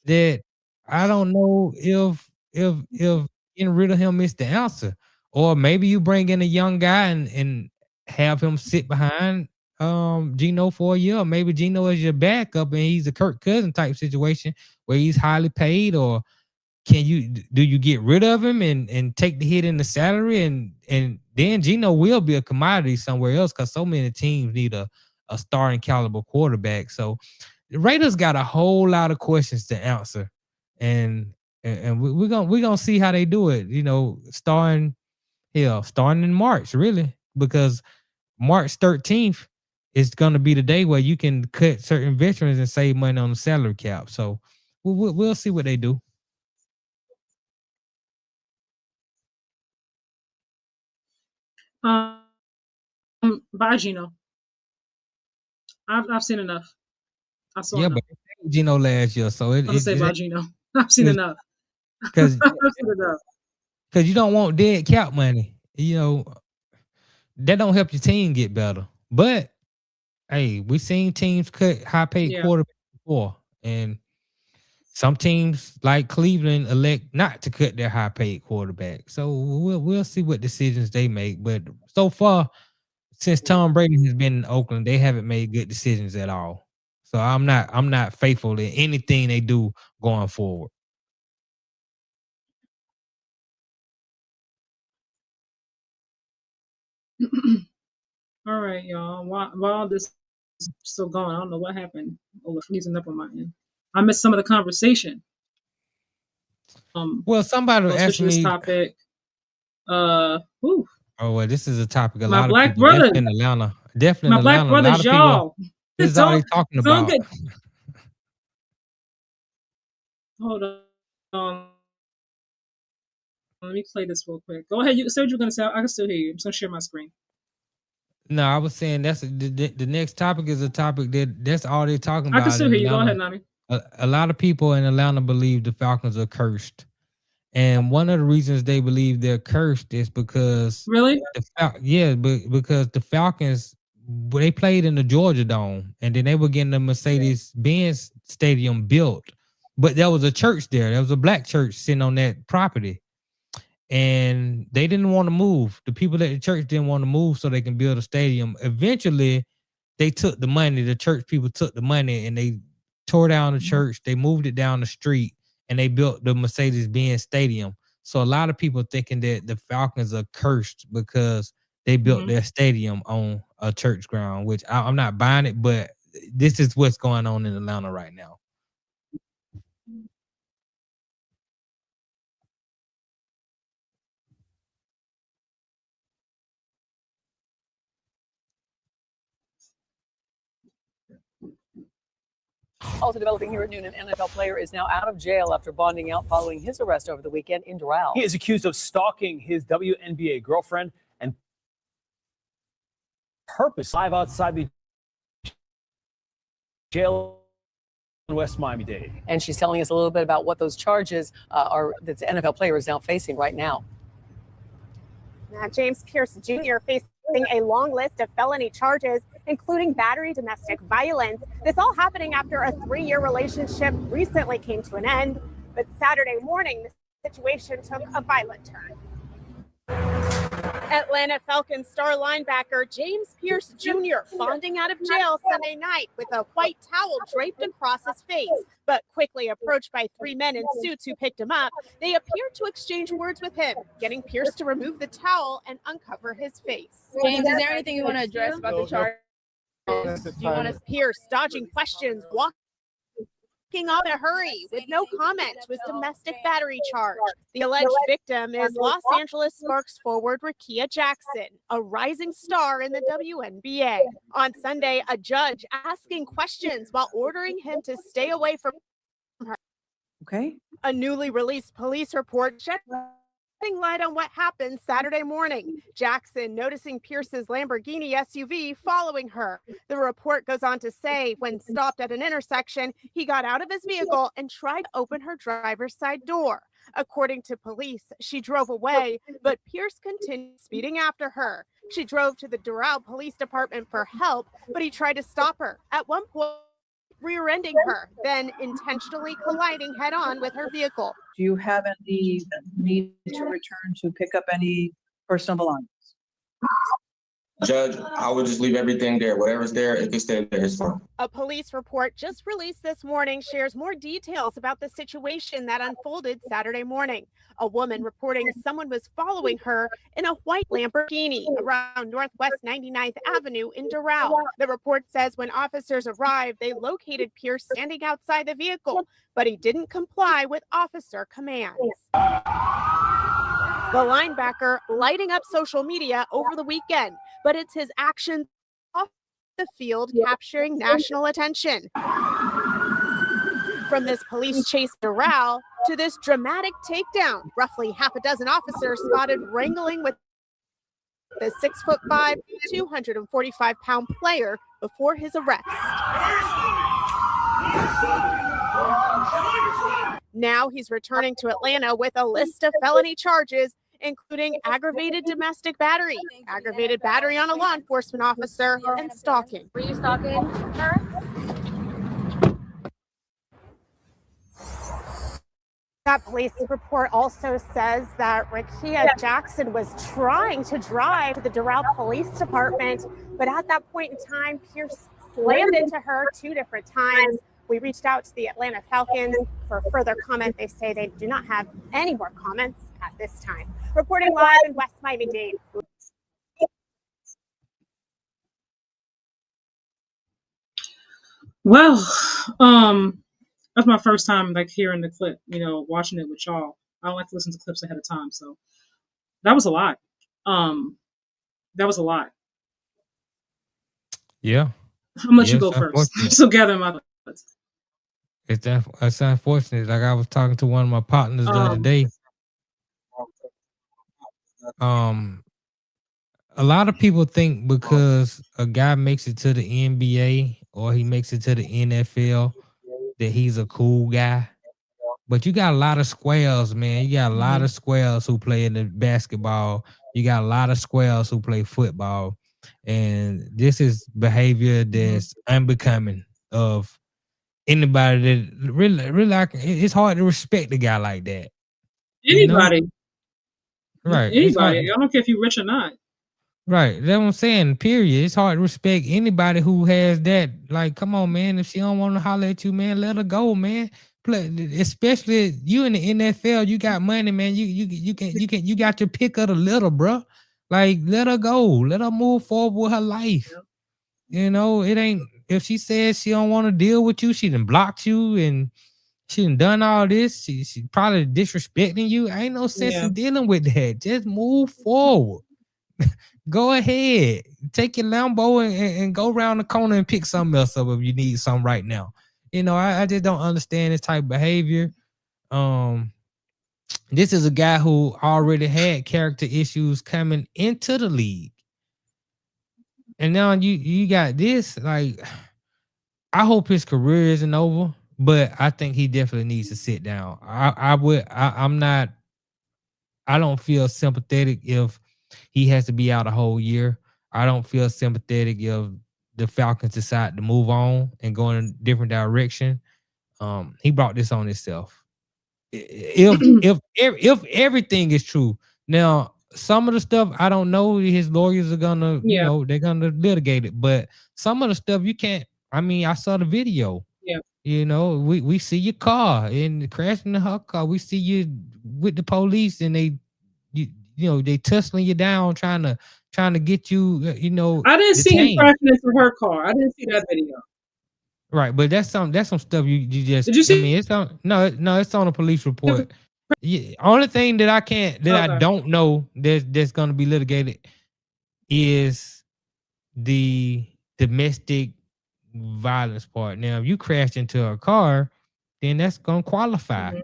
That I don't know if getting rid of him is the answer, or maybe you bring in a young guy and have him sit behind Geno for a year. Maybe Geno is your backup and he's a Kirk Cousin type situation where he's highly paid, or do you get rid of him and take the hit in the salary, and then Geno will be a commodity somewhere else because so many teams need a starting caliber quarterback. So the Raiders got a whole lot of questions to answer, and we're gonna see how they do it. Starting Hell, starting in March, really, because March 13th is going to be the day where you can cut certain veterans and save money on the salary cap. So we'll see what they do. Bye, Gino. I've seen enough. I saw Yeah, enough. but Gino last year, so I'll say bye, Gino. I've seen enough. because I've seen enough. you don't want dead cap money. That don't help your team get better. But hey, we seen teams cut high paid quarterbacks before, and some teams like Cleveland elect not to cut their high paid quarterback. So we'll see what decisions they make. But so far, since Tom Brady has been in Oakland, they haven't made good decisions at all. So I'm not faithful in anything they do going forward. All right, y'all. While this is still going, I don't know what happened over freezing up on my end. I missed some of the conversation. Well, somebody I'll asked switch this me. topic. Oh well, this is a topic a My lot of black people brothers, definitely in Atlanta. Definitely my in black Atlanta. A lot brothers, of people. y'all. This is all they Don't talking don't about. get. Hold on. Let me play this real quick. Go ahead. You say what you're gonna say. I can still hear you. I'm just gonna share my screen. No, I was saying the next topic is a topic that's all they're talking I can about still in hear you. Go Atlanta. ahead, Nani. A lot of people in Atlanta believe the Falcons are cursed, and one of the reasons they believe they're cursed is because Really? because the Falcons, they played in the Georgia Dome, and then they were getting the Mercedes-Benz Stadium built, but there was a church there. There was a black church sitting on that property, and they didn't want to move. The people at the church didn't want to move so they can build a stadium. Eventually, they took the money. The church people took the money and they tore down the church. They moved it down the street and they built the Mercedes-Benz Stadium. So a lot of people thinking that the Falcons are cursed because they built their stadium on a church ground, which I'm not buying it, but this is what's going on in Atlanta right now. Also developing here at noon, an NFL player is now out of jail after bonding out following his arrest over the weekend in Doral. He is accused of stalking his WNBA girlfriend and purpose live outside the jail in West Miami-Dade. And she's telling us a little bit about what those charges are that the NFL player is now facing right now. Now, James Pearce Jr. facing a long list of felony charges, including battery, domestic violence. This all happening after a 3-year relationship recently came to an end. But Saturday morning, the situation took a violent turn. Atlanta Falcons star linebacker James Pearce Jr. bonding out of jail Sunday night with a white towel draped across his face, but quickly approached by 3 men in suits who picked him up. They appeared to exchange words with him, getting Pearce to remove the towel and uncover his face. James, is there anything you want to address about the charge? Do you want to Pearce dodging questions, walking off in a hurry with no comment to his domestic battery charge. The alleged victim is Los Angeles Sparks forward Rickea Jackson, a rising star in the WNBA. On Sunday, a judge asking questions while ordering him to stay away from her. Okay. A newly released police report shedding light on what happened Saturday morning. Jackson noticing Pearce's Lamborghini SUV following her. The report goes on to say when stopped at an intersection, he got out of his vehicle and tried to open her driver's side door. According to police, she drove away, but Pearce continued speeding after her. She drove to the Doral Police Department for help, but he tried to stop her. At one point, rear-ending her, then intentionally colliding head-on with her vehicle. Do you have any need to return to pick up any personal belongings? Judge, I would just leave everything there. Whatever's there, if it's there, it's fine. A police report just released this morning shares more details about the situation that unfolded Saturday morning. A woman reporting someone was following her in a white Lamborghini around Northwest 99th Avenue in Doral. The report says when officers arrived, they located Pearce standing outside the vehicle, but he didn't comply with officer commands. The linebacker lighting up social media over the weekend, but it's his actions off the field capturing national attention. From this police chase morale to this dramatic takedown, roughly half a dozen officers spotted wrangling with the 6'5", 245-pound player before his arrest. Now he's returning to Atlanta with a list of felony charges, including aggravated domestic battery, aggravated battery on a law enforcement officer, and stalking. Were you stalking her? That police report also says that Rickea Jackson was trying to drive to the Doral Police Department, but at that point in time, Pearce slammed into her 2 different times. We reached out to the Atlanta Falcons for further comment. They say they do not have any more comments at this time. Reporting live in West Miami-Dade. Well, that's my first time like hearing the clip, watching it with y'all. I don't like to listen to clips ahead of time, so that was a lot. That was a lot. Yeah. I'm gonna let you go first. I'm still gathering my thoughts. It's unfortunate. Like I was talking to one of my partners the other day. A lot of people think because a guy makes it to the NBA or he makes it to the NFL that he's a cool guy. But you got a lot of squares, man. You got a lot of squares who play in the basketball. You got a lot of squares who play football. And this is behavior that's unbecoming of anybody that really it's hard to respect a guy like that. Anybody. Right. Anybody. I don't care if you're rich or not. Right. That's what I'm saying. Period. It's hard to respect anybody who has that. Like, come on, man. If she don't want to holler at you, man, let her go, man. Especially you in the NFL, you got money, man. You got your pick of the litter, bro. Like, let her go. Let her move forward with her life. It ain't, if she says she don't want to deal with you, she done blocked you and she done all this. She probably disrespecting you. Ain't no sense in dealing with that. Just move forward. Go ahead. Take your Lambo and go around the corner and pick something else up if you need something right now. I just don't understand this type of behavior. This is a guy who already had character issues coming into the league. And now you got this. Like, I hope his career isn't over, but I think he definitely needs to sit down. I don't feel sympathetic if he has to be out a whole year. I don't feel sympathetic if the Falcons decide to move on and go in a different direction. He brought this on himself. If everything is true, now some of the stuff I don't know. His lawyers are gonna, they're gonna litigate it. But some of the stuff you can't. I mean, I saw the video. Yeah. We see your car and crashing in her car. We see you with the police and they tussling you down, trying to get you. I didn't see him crashing into her car. I didn't see that video. Right, but that's some stuff you just. Did you see? I mean, it's on it's on a police report. Only thing that I don't know that's gonna be litigated is the domestic violence part. Now, if you crashed into a car, then that's gonna qualify.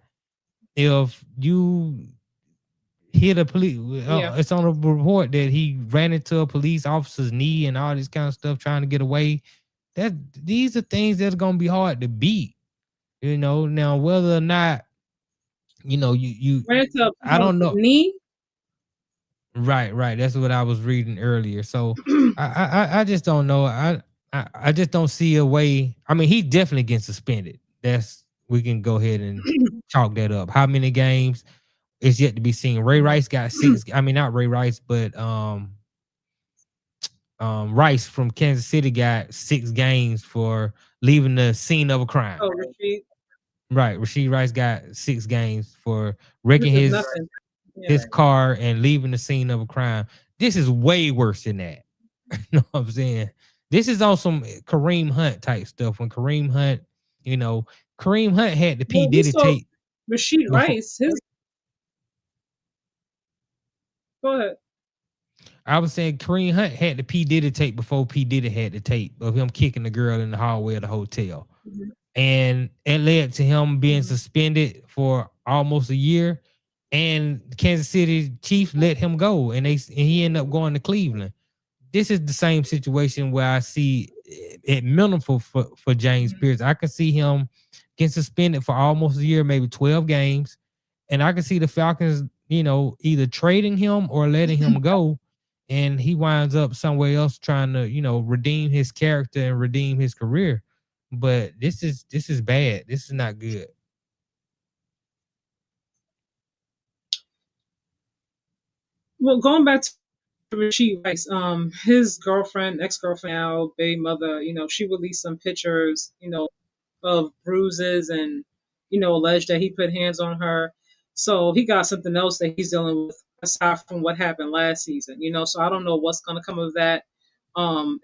If you hit a police, it's on a report that he ran into a police officer's knee and all this kind of stuff trying to get away. These are things that's gonna be hard to beat. Now whether or not you ran into I don't know. Knee? Right. That's what I was reading earlier. So I just don't know. I just don't see a way. I mean, he's definitely getting suspended. We can go ahead and chalk that up. How many games? It's yet to be seen. Ray Rice got 6. I mean, not Ray Rice, but Rice from Kansas City got 6 games for leaving the scene of a crime. Oh, Rasheed. Right. Rasheed Rice got 6 games for wrecking his car and leaving the scene of a crime. This is way worse than that. You know what I'm saying? This is on some Kareem Hunt type stuff. When Kareem Hunt had the P. Diddy tape. Rasheed Rice, Go ahead. I was saying Kareem Hunt had the P. Diddy tape before P. Diddy had the tape of him kicking the girl in the hallway of the hotel. Mhm. And it led to him being suspended for almost a year. And Kansas City Chiefs let him go, and he ended up going to Cleveland. This is the same situation where I see it minimal for James Pearce. I can see him get suspended for almost a year, maybe 12 games. And I can see the Falcons, either trading him or letting him go. And he winds up somewhere else trying to, redeem his character and redeem his career. But this is bad. This is not good. Well, going back to Rasheed Rice, his girlfriend, ex-girlfriend now, baby mother, she released some pictures, of bruises and, alleged that he put hands on her. So he got something else that he's dealing with aside from what happened last season, so I don't know what's going to come of that.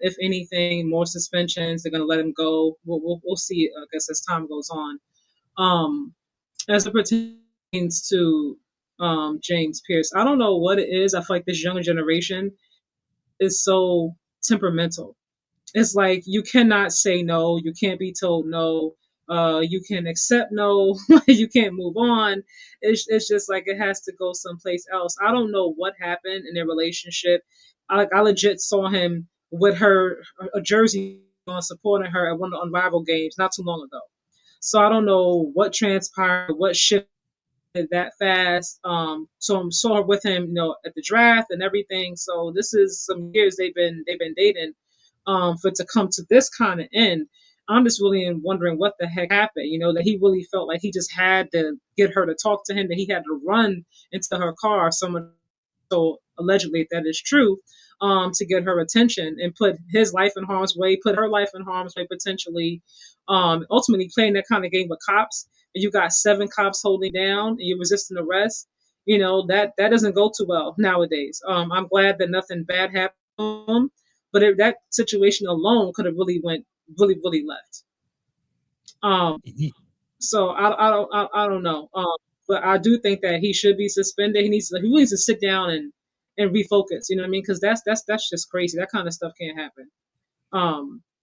If anything, more suspensions, they're going to let him go. We'll see, I guess, as time goes on. As it pertains to James Pearce, I don't know what it is. I feel like this younger generation is so temperamental. It's like you cannot say no, you can't be told no, you can accept no, you can't move on. It's just like it has to go someplace else. I don't know what happened in their relationship. I legit saw him with her a jersey on supporting her at one of the Unrivaled games not too long ago. So I don't know what transpired, what shifted that fast. So I saw her with him, at the draft and everything. So this is some years they've been dating. For it to come to this kind of end, I'm just really wondering what the heck happened. That he really felt like he just had to get her to talk to him, that he had to run into her car. So allegedly, if that is true, to get her attention and put his life in harm's way, put her life in harm's way potentially. Ultimately, playing that kind of game with cops, and you got 7 cops holding down, and you're resisting arrest. That doesn't go too well nowadays. I'm glad that nothing bad happened to him. But that situation alone could have really went really left. So I don't know. But I do think that he should be suspended. He needs to sit down and refocus. You know what I mean? Because that's just crazy. That kind of stuff can't happen.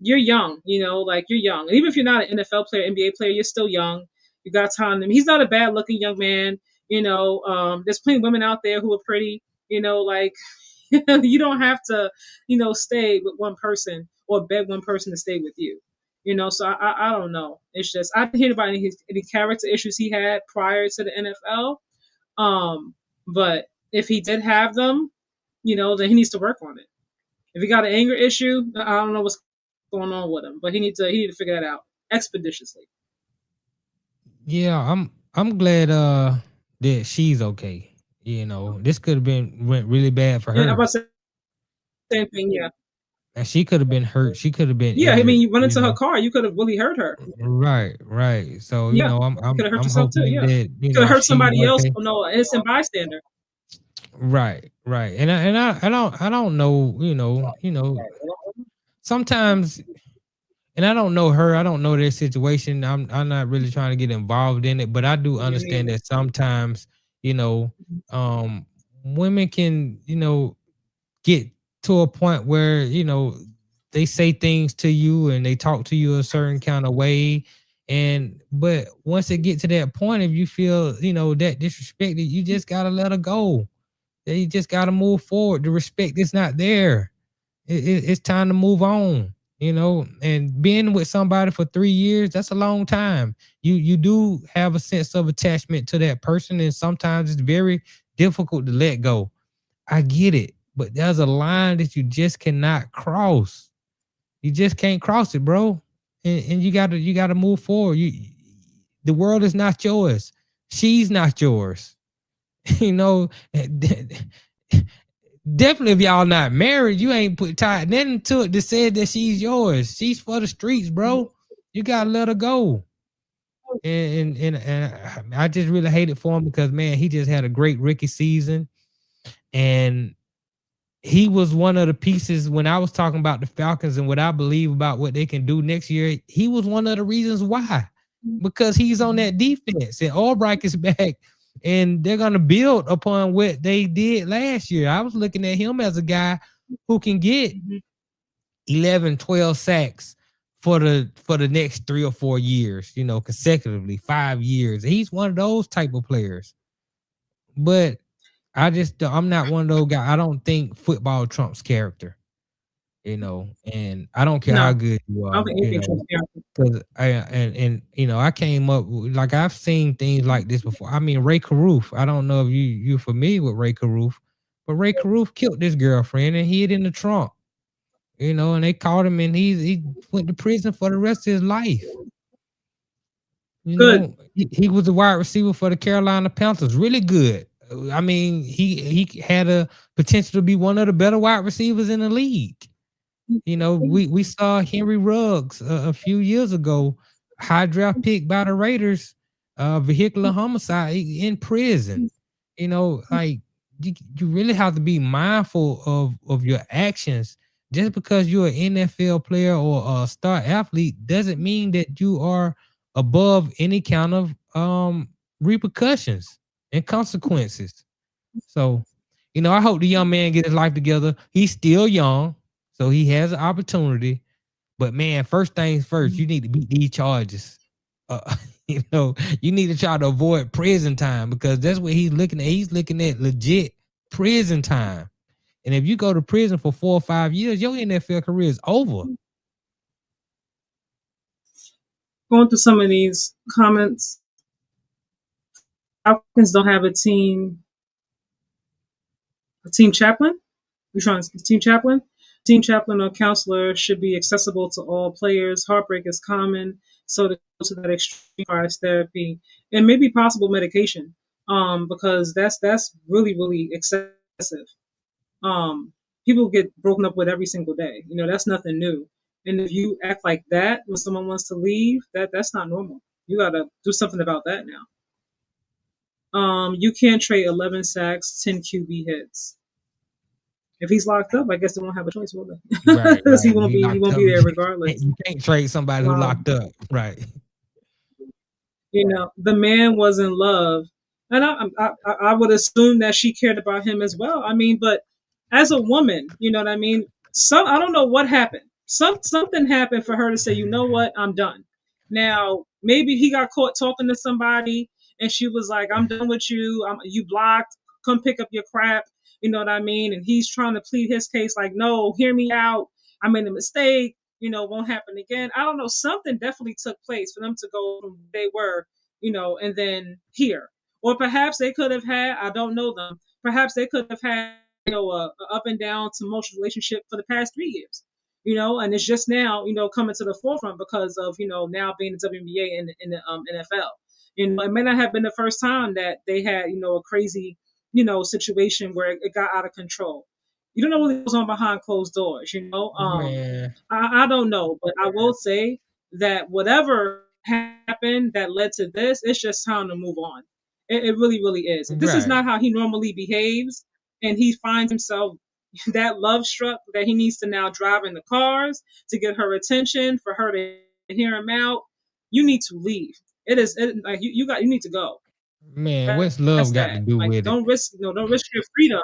You're young. Like you're young. And even if you're not an NFL player, NBA player, you're still young. You got time. He's not a bad looking young man. There's plenty of women out there who are pretty. Like. You don't have to, stay with one person or beg one person to stay with you. So I don't know. It's just I didn't hear about any character issues he had prior to the NFL. But if he did have them, then he needs to work on it. If he got an anger issue, I don't know what's going on with him, but he need to figure that out expeditiously. Yeah, I'm glad that she's okay. This could have went really bad for her. Yeah, I'm about to say the same thing, yeah. And she could have been hurt. She could have been. Yeah, injured, I mean, you run into her car, you could have really hurt her. Right. So yeah, I'm could have hurt I'm yourself too. hoping Yeah, that could have hurt somebody else. Okay. Oh, no, an innocent bystander. Right. And I don't know. Sometimes. And I don't know her. I don't know their situation. I'm not really trying to get involved in it, but I do understand that sometimes, women can, get to a point where, they say things to you and they talk to you a certain kind of way. But once it get to that point, if you feel, that disrespected, you just gotta let her go. You just gotta move forward. The respect is not there. It's time to move on. And being with somebody for 3 years, that's a long time. You do have a sense of attachment to that person, and sometimes it's very difficult to let go. I get it, but there's a line that you just cannot cross. You just can't cross it, bro. And you gotta move forward. The world is not yours. She's not yours. Definitely, if y'all not married, you ain't tied nothing to it that said that she's yours. She's for the streets, bro. You gotta let her go. And I just really hate it for him because, man, he just had a great rookie season, and he was one of the pieces when I was talking about the Falcons and what I believe about what they can do next year. He was one of the reasons why, because he's on that defense, and Albright is back. and they're gonna build upon what they did last year. I was looking at him as a guy who can get 11, 12 sacks for the next 3 or 4 years, consecutively, 5 years. He's one of those type of players. But I'm not one of those guys. I don't think football trumps character, and I don't care how good you I are, don't think anything trumps character. because I came up like I've seen things like this before. I mean, Ray Caruth. I don't know if you're familiar with Ray Caruth, but Ray Caruth killed his girlfriend and hid in the trunk. And they caught him, and he went to prison for the rest of his life. Good. He was a wide receiver for the Carolina Panthers, really good. I mean, he had a potential to be one of the better wide receivers in the league. We saw Henry Ruggs a few years ago, high draft pick by the Raiders, vehicular homicide in prison. Like you really have to be mindful of your actions. Just because you're an NFL player or a star athlete doesn't mean that you are above any kind of repercussions and consequences. So, I hope the young man get his life together. He's still young, so he has an opportunity. But man, first things first, you need to beat these charges. You need to try to avoid prison time, because that's what he's looking at. He's looking at legit prison time. And if you go to prison for 4 or 5 years, your NFL career is over. Going through some of these comments, Falcons don't have a team chaplain. You're trying to team chaplain? Team chaplain or counselor should be accessible to all players. Heartbreak is common, so to go to that extreme requires therapy and maybe possible medication, because that's really, really excessive. People get broken up with every single day. That's nothing new. And if you act like that when someone wants to leave, that's not normal. You got to do something about that now. You can't trade 11 sacks, 10 QB hits. If he's locked up, I guess they won't have a choice, will they? Right. He won't be there regardless. You can't trade somebody who's locked up. Right. The man was in love. And I would assume that she cared about him as well. I mean, but as a woman, you know what I mean? I don't know what happened. Something happened for her to say, you know what, I'm done. Now, maybe he got caught talking to somebody and she was like, I'm done with you. You blocked. Come pick up your crap. You know what I mean? And he's trying to plead his case like, no, hear me out. I made a mistake. Won't happen again. I don't know. Something definitely took place for them to go from where they were, and then here. Or perhaps they could have had, I don't know them, perhaps they could have had, a up and down tumultuous relationship for the past 3 years, and it's just now, coming to the forefront because of, now being the WNBA and in the NFL. It may not have been the first time that they had, a crazy, situation where it got out of control. You don't know what goes on behind closed doors, I don't know, but I will say that whatever happened that led to this, it's just time to move on. It really, really is. This is not how he normally behaves, and he finds himself that love struck that he needs to now drive in the cars to get her attention, for her to hear him out. You need to leave. You need to go. Man, what's love got to do with don't it? risk your freedom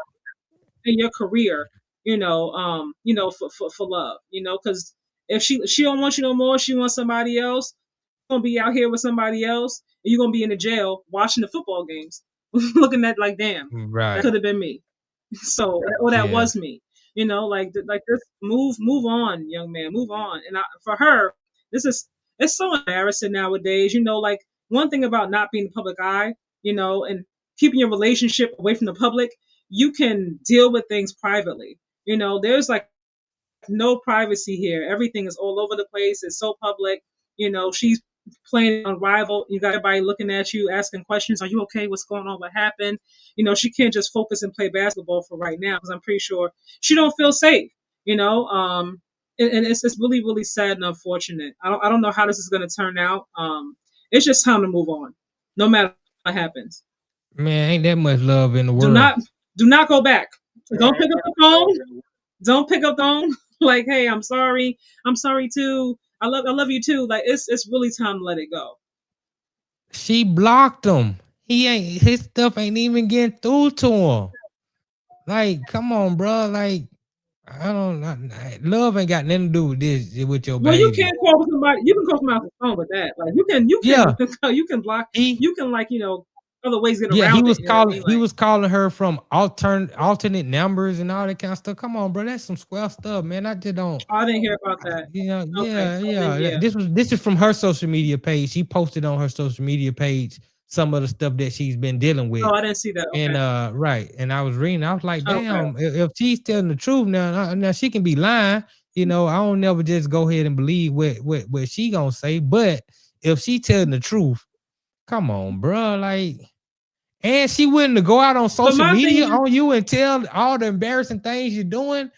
in your career, for love, because if she don't want you no more, she wants somebody else. You're gonna be out here with somebody else, and you're gonna be in the jail watching the football games, looking at like, damn, Right. that could have been me. So, or that was me. Like this. Move on, young man, move on. And for her, it's so embarrassing nowadays. Like one thing about not being in the public eye, and keeping your relationship away from the public, you can deal with things privately. There's like no privacy here. Everything is all over the place. It's so public. She's playing on rival. You got everybody looking at you, asking questions. Are you okay? What's going on? What happened? She can't just focus and play basketball for right now, because I'm pretty sure she don't feel safe. And it's really, really sad and unfortunate. I don't know how this is going to turn out. It's just time to move on, no matter what happens. Man, ain't that much love in the world. Do not go back. Don't pick up the phone. Don't pick up the phone. Like, hey, I'm sorry. I'm sorry too. I love you too. Like, it's really time to let it go. She blocked him. his stuff ain't even getting through to him. Like, come on, bro. Like, love ain't got nothing to do with this with your Well, you behavior. can't call somebody. You can call somebody off the phone with that. Like you can you can block. He You can like other ways to get Yeah, around he was it. You know what I calling. mean? He Like, was calling her from alternate numbers and all that kind of stuff. Come on, bro, that's some square stuff, man. I just don't. I didn't hear about that. Okay. Yeah. Yeah. This is from her social media page. She posted on her social media page some of the stuff that she's been dealing with. Oh, I didn't see that. Okay. And right, and I was reading. I was like, Okay. damn, if she's telling the truth now she can be lying. I don't never just go ahead and believe what she gonna say. But if she telling the truth, come on, bro, like. And she willing to go out on social media on you and tell all the embarrassing things you're doing.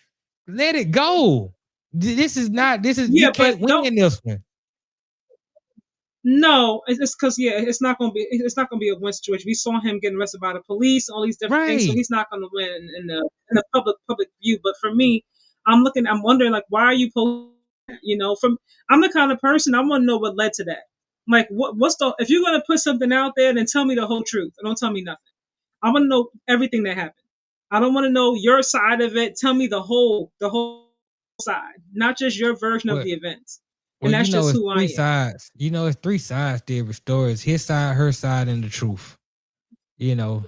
Let it go. This is you can't win this one. No, it's because it's not gonna be a win situation. We saw him getting arrested by the police, all these different things, so he's not gonna win in the public view. But for me, I'm wondering like, why are you posting? I'm the kind of person I want to know what led to that. Like, if you're gonna put something out there, then tell me the whole truth. Don't tell me nothing. I want to know everything that happened. I don't want to know your side of it. Tell me the whole side, not just your version of the events. And that's just who I am. Sides. It's three sides to every story. It's his side, her side, and the truth.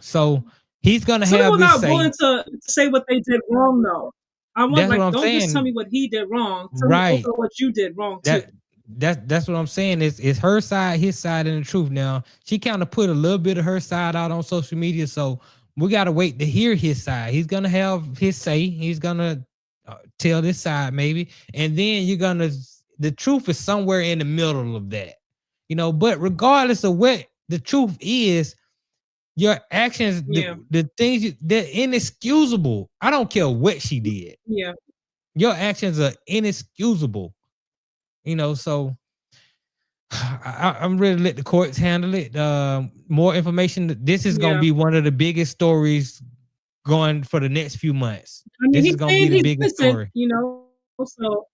So he's gonna have Some his not say. willing to say what they did wrong, though. I want don't saying. Just tell me what he did wrong. Tell right. me also what you did wrong too. That's what I'm saying. It's her side, his side, and the truth. Now she kind of put a little bit of her side out on social media, so we gotta wait to hear his side. He's gonna have his say. He's gonna tell this side maybe, and then the truth is somewhere in the middle of that. But regardless of what the truth is, your actions, the things they're inexcusable. I don't care what she did. Yeah, your actions are inexcusable. So I'm ready to let the courts handle it. More information. This is going to be one of the biggest stories going for the next few months. This is going to be the biggest story. So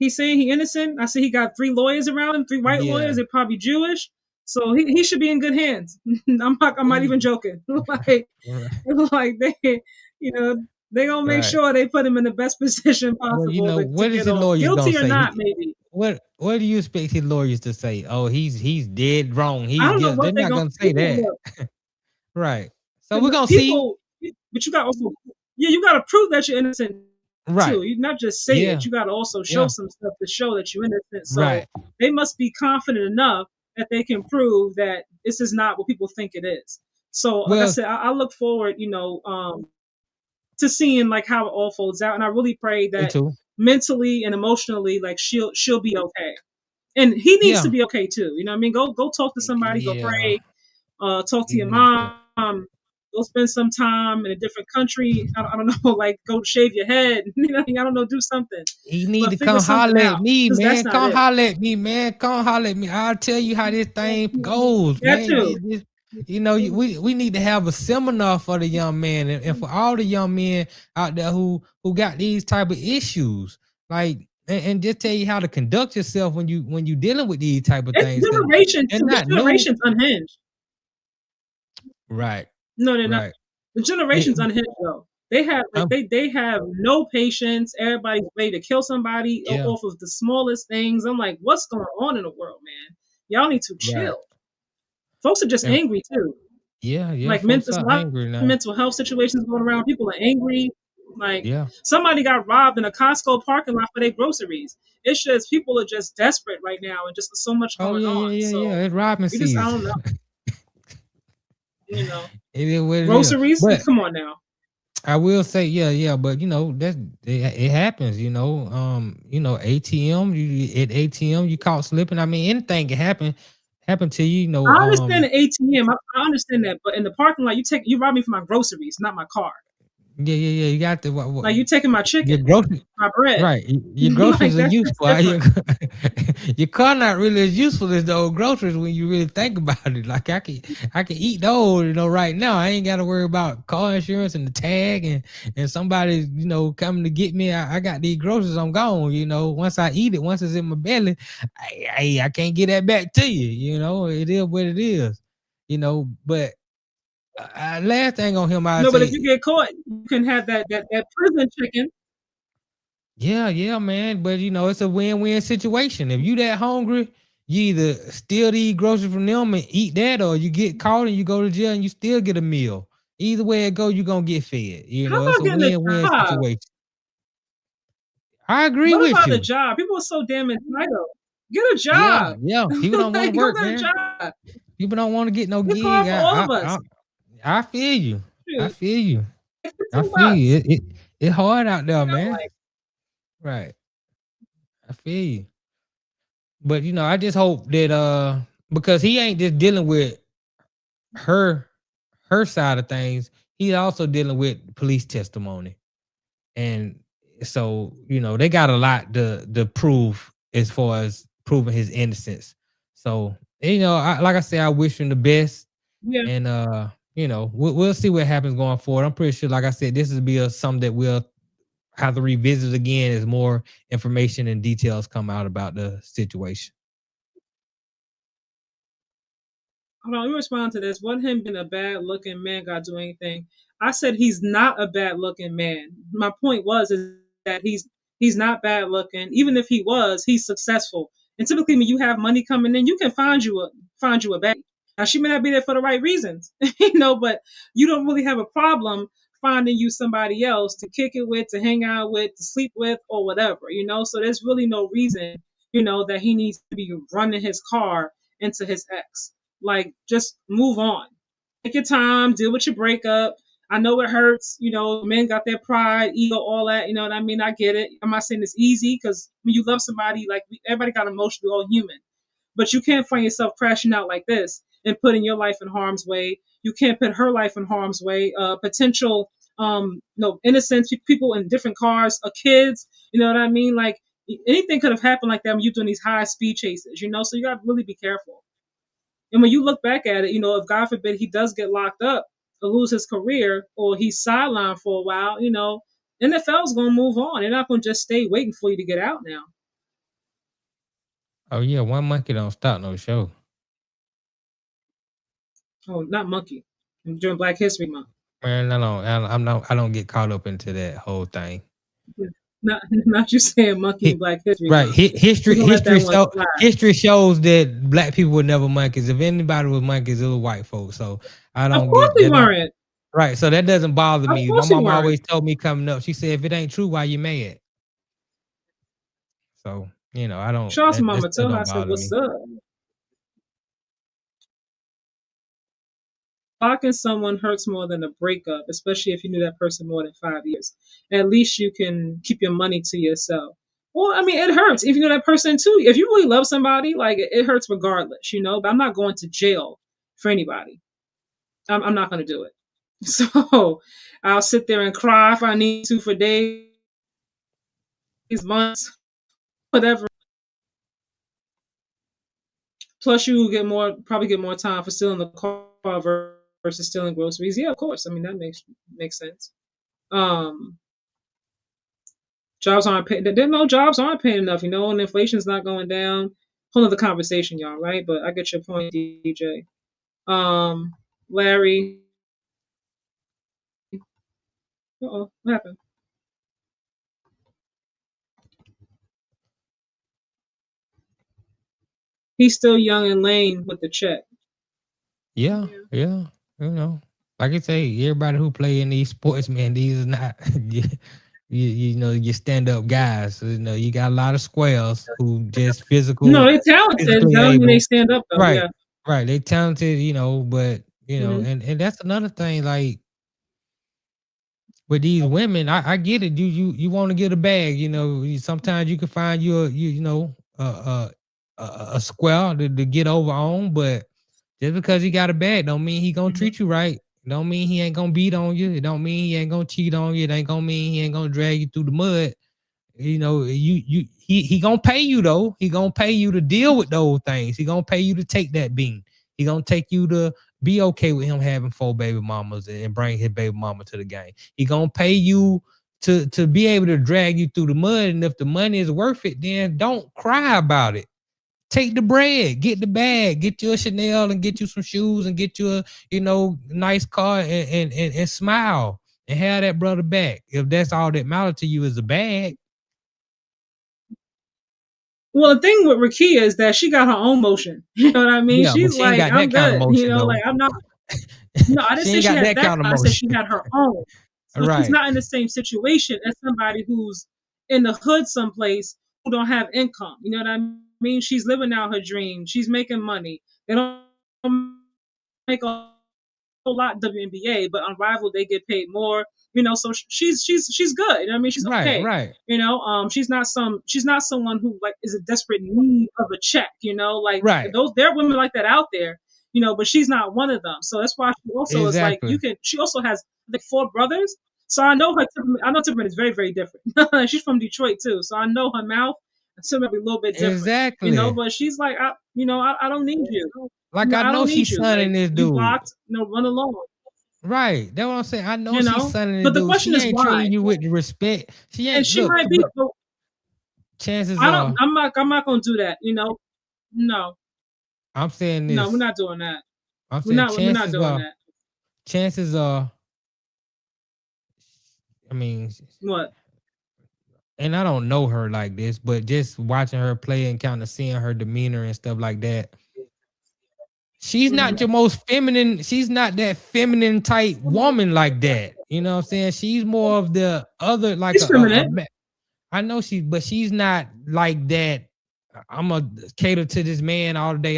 he's saying he's innocent. I see he got 3 lawyers around him, 3 white lawyers. They're probably Jewish. So he should be in good hands. I'm not even joking. Like they, they gonna make sure they put him in the best position possible. Well, what is the lawyers guilty gonna or say? not? Maybe. What do you expect his lawyers to say? Oh, he's dead wrong. I don't know what they're not gonna say that. Right. So we're gonna see. But you got also, you got to prove that you're innocent. Right. Too. You not just say it. You got to also show some stuff to show that you're innocent. So they must be confident enough that they can prove that this is not what people think it is. So, like I said, I look forward, to seeing like how it all folds out, and I really pray that mentally and emotionally, like she'll be okay, and he needs to be okay too. You know what I mean? Go talk to somebody. Go pray. Talk to your mom. Go spend some time in a different country. I don't know, like go shave your head. I don't know, do something. He need to come holler at me, man. Come holler at me, man. Come holler at me. I'll tell you how this thing goes, man. Too. We need to have a seminar for the young man and for all the young men out there who got these type of issues, like and just tell you how to conduct yourself when you dealing with these type of things. Generation's unhinged. Right. No, they're not. The generation's unhinged though. They have they have no patience. Everybody's ready to kill somebody off of the smallest things. I'm like, what's going on in the world, man? Y'all need to chill. Right. Folks are just angry too. Yeah. Like mental health situations going around. People are angry. Like somebody got robbed in a Costco parking lot for their groceries. It's just people are just desperate right now, and just so much going on. It's robbing season. I don't know. It is what it groceries. Is. Come on now. I will say, but that it happens. ATM. At ATM, you caught slipping. I mean, anything can happen to you. I understand the ATM. I understand that, but in the parking lot, you robbed me for my groceries, not my car. Yeah. You got the like you taking my chicken, my bread. Right. Your groceries are useful. Your car not really as useful as the old groceries when you really think about it. Like I can eat those, right now. I ain't got to worry about car insurance and the tag and somebody, coming to get me. I got these groceries. I'm gone. Once I eat it, once it's in my belly, I can't get that back to you. It is what it is. you know. But last thing on him, I No, but say, if you get caught, you can have that prison chicken. yeah, man. But you know, it's a win-win situation. If you that hungry, you either steal to eat groceries from them and eat that, or you get caught and you go to jail and you still get a meal. Either way it go, you're gonna get fed. You How know, it's about a getting a win-win job? situation. I agree What with about you. a job? People are so damn entitled. Get a Yeah, job. yeah. People don't want Like, to go work, get a man. job. People don't want to get no It's gig. hard for all of us. I feel you. I Shoot, feel you. like I 15 feel you. bucks. It's hard out there, You know, man. like, Right. I feel you. But you know, I just hope that because he ain't just dealing with her side of things, he's also dealing with police testimony. And so, you know, they got a lot to prove as far as proving his innocence. So, you know, like I said, I wish him the best. yeah. And you know, we'll see what happens going forward. I'm pretty sure, like I said, this will be something that we'll have to revisit again as more information and details come out about the situation. Hold on, let me respond to this. What him being a bad looking man got to do anything? I said he's not a bad looking man. My point is that he's not bad looking. Even if he was, he's successful. And typically, when you have money coming in, you can find you a bad. Now she may not be there for the right reasons, but you don't really have a problem finding you somebody else to kick it with, to hang out with, to sleep with, or whatever. So there's really no reason, that he needs to be running his car into his ex. Like, just move on. Take your time, deal with your breakup. I know it hurts. Men got their pride, ego, all that. You know what I mean? I get it. I'm not saying it's easy, because when you love somebody, like, everybody got emotions, we're all human. But you can't find yourself crashing out like this and putting your life in harm's way. You can't put her life in harm's way. Potential, innocent people in different cars, kids. You know what I mean? Like, anything could have happened like that when you're doing these high speed chases. So you got to really be careful. And when you look back at it, if God forbid he does get locked up or lose his career, or he's sidelined for a while, NFL's going to move on. They're not going to just stay waiting for you to get out now. Oh yeah, one monkey don't stop no show. Oh, not monkey. During Black History Month. Man, I don't get caught up into that whole thing. Not you saying monkey in Black History Right. Month. History shows that black people were never monkeys. If anybody was monkeys, it was white folks. So I don't Of course get we weren't. Right. So that doesn't bother me. My course we mom weren't. always told me coming up, she said, if it ain't true, why you mad? So, I don't. Shout out to that Mama. still Tell her I don't said, bother what's me. up? Blocking someone hurts more than a breakup, especially if you knew that person more than 5 years. At least you can keep your money to yourself. Well, I mean, it hurts if you know that person too. If you really love somebody, like, it hurts regardless, but I'm not going to jail for anybody. I'm not going to do it. So I'll sit there and cry if I need to for days, months, whatever. Plus, you probably get more time for stealing the car versus stealing groceries. Yeah, of course. I mean, that makes sense. Jobs aren't paying. No, jobs aren't paying enough, and inflation's not going down. Whole other conversation, y'all, right? But I get your point, DJ. Larry. What happened? He's still young and lame with the check. Yeah. Like I say, everybody who play in these sports, man, these are not you stand up guys. So, you got a lot of squares who just physical. No, they're talented. That don't mean they stand up though. Right. Yeah. Right. They talented, but and that's another thing, like with these women, I get it. You want to get a bag, sometimes you can find a square to get over on, but just because he got a bag don't mean he gonna treat you right. Don't mean he ain't gonna beat on you. It don't mean he ain't gonna cheat on you. It ain't gonna mean he ain't gonna drag you through the mud. He gonna pay you though. He gonna pay you to deal with those things. He gonna pay you to take that bean. He gonna take you to be okay with him having 4 baby mamas and bring his baby mama to the game. He gonna pay you to be able to drag you through the mud. And if the money is worth it, then don't cry about it. Take the bread, get the bag, get you a Chanel and get you some shoes and get you a nice car and smile and have that brother back. If that's all that matters to you is a bag. Well, the thing with Rickea is that she got her own motion. You know what I mean? Yeah, She's but she ain't like, got I'm that kind of good. motion though. Like I'm not. No, I didn't She say ain't she got had that that kind of kind. I said she motion. had her own. So she's Right. not in the same situation as somebody who's in the hood someplace who don't have income. You know what I mean? She's living out her dream. She's making money. They don't make a whole lot WNBA, but on Rival they get paid more. So she's good. You know what I mean? She's Right, okay. right. She's not someone who like is a desperate need of a check. Like Right. there are women like that out there. But she's not one of them. So that's why she also is like Exactly. she also has like 4 brothers. So I know temperament is very, very different. She's from Detroit too. So I know her mouth and temperament a little bit different. Exactly. But she's like, I don't need you. Like I know she's sonning this You dude. blocked, run along. Right. That's what I'm saying. I know she's sonning this But the dude. question She is ain't why. treating you with the respect. She ain't. And she Look, might be. chances are. I'm not gonna do that. No. I'm saying this. No, we're not doing that. I'm saying We're not doing that. Chances are. I mean, what? And I don't know her like this, but just watching her play and kind of seeing her demeanor and stuff like that. She's not your most feminine. She's not that feminine type woman like that. You know what I'm saying? She's more of the other, like I know but she's not like that. I'm gonna cater to this man all day.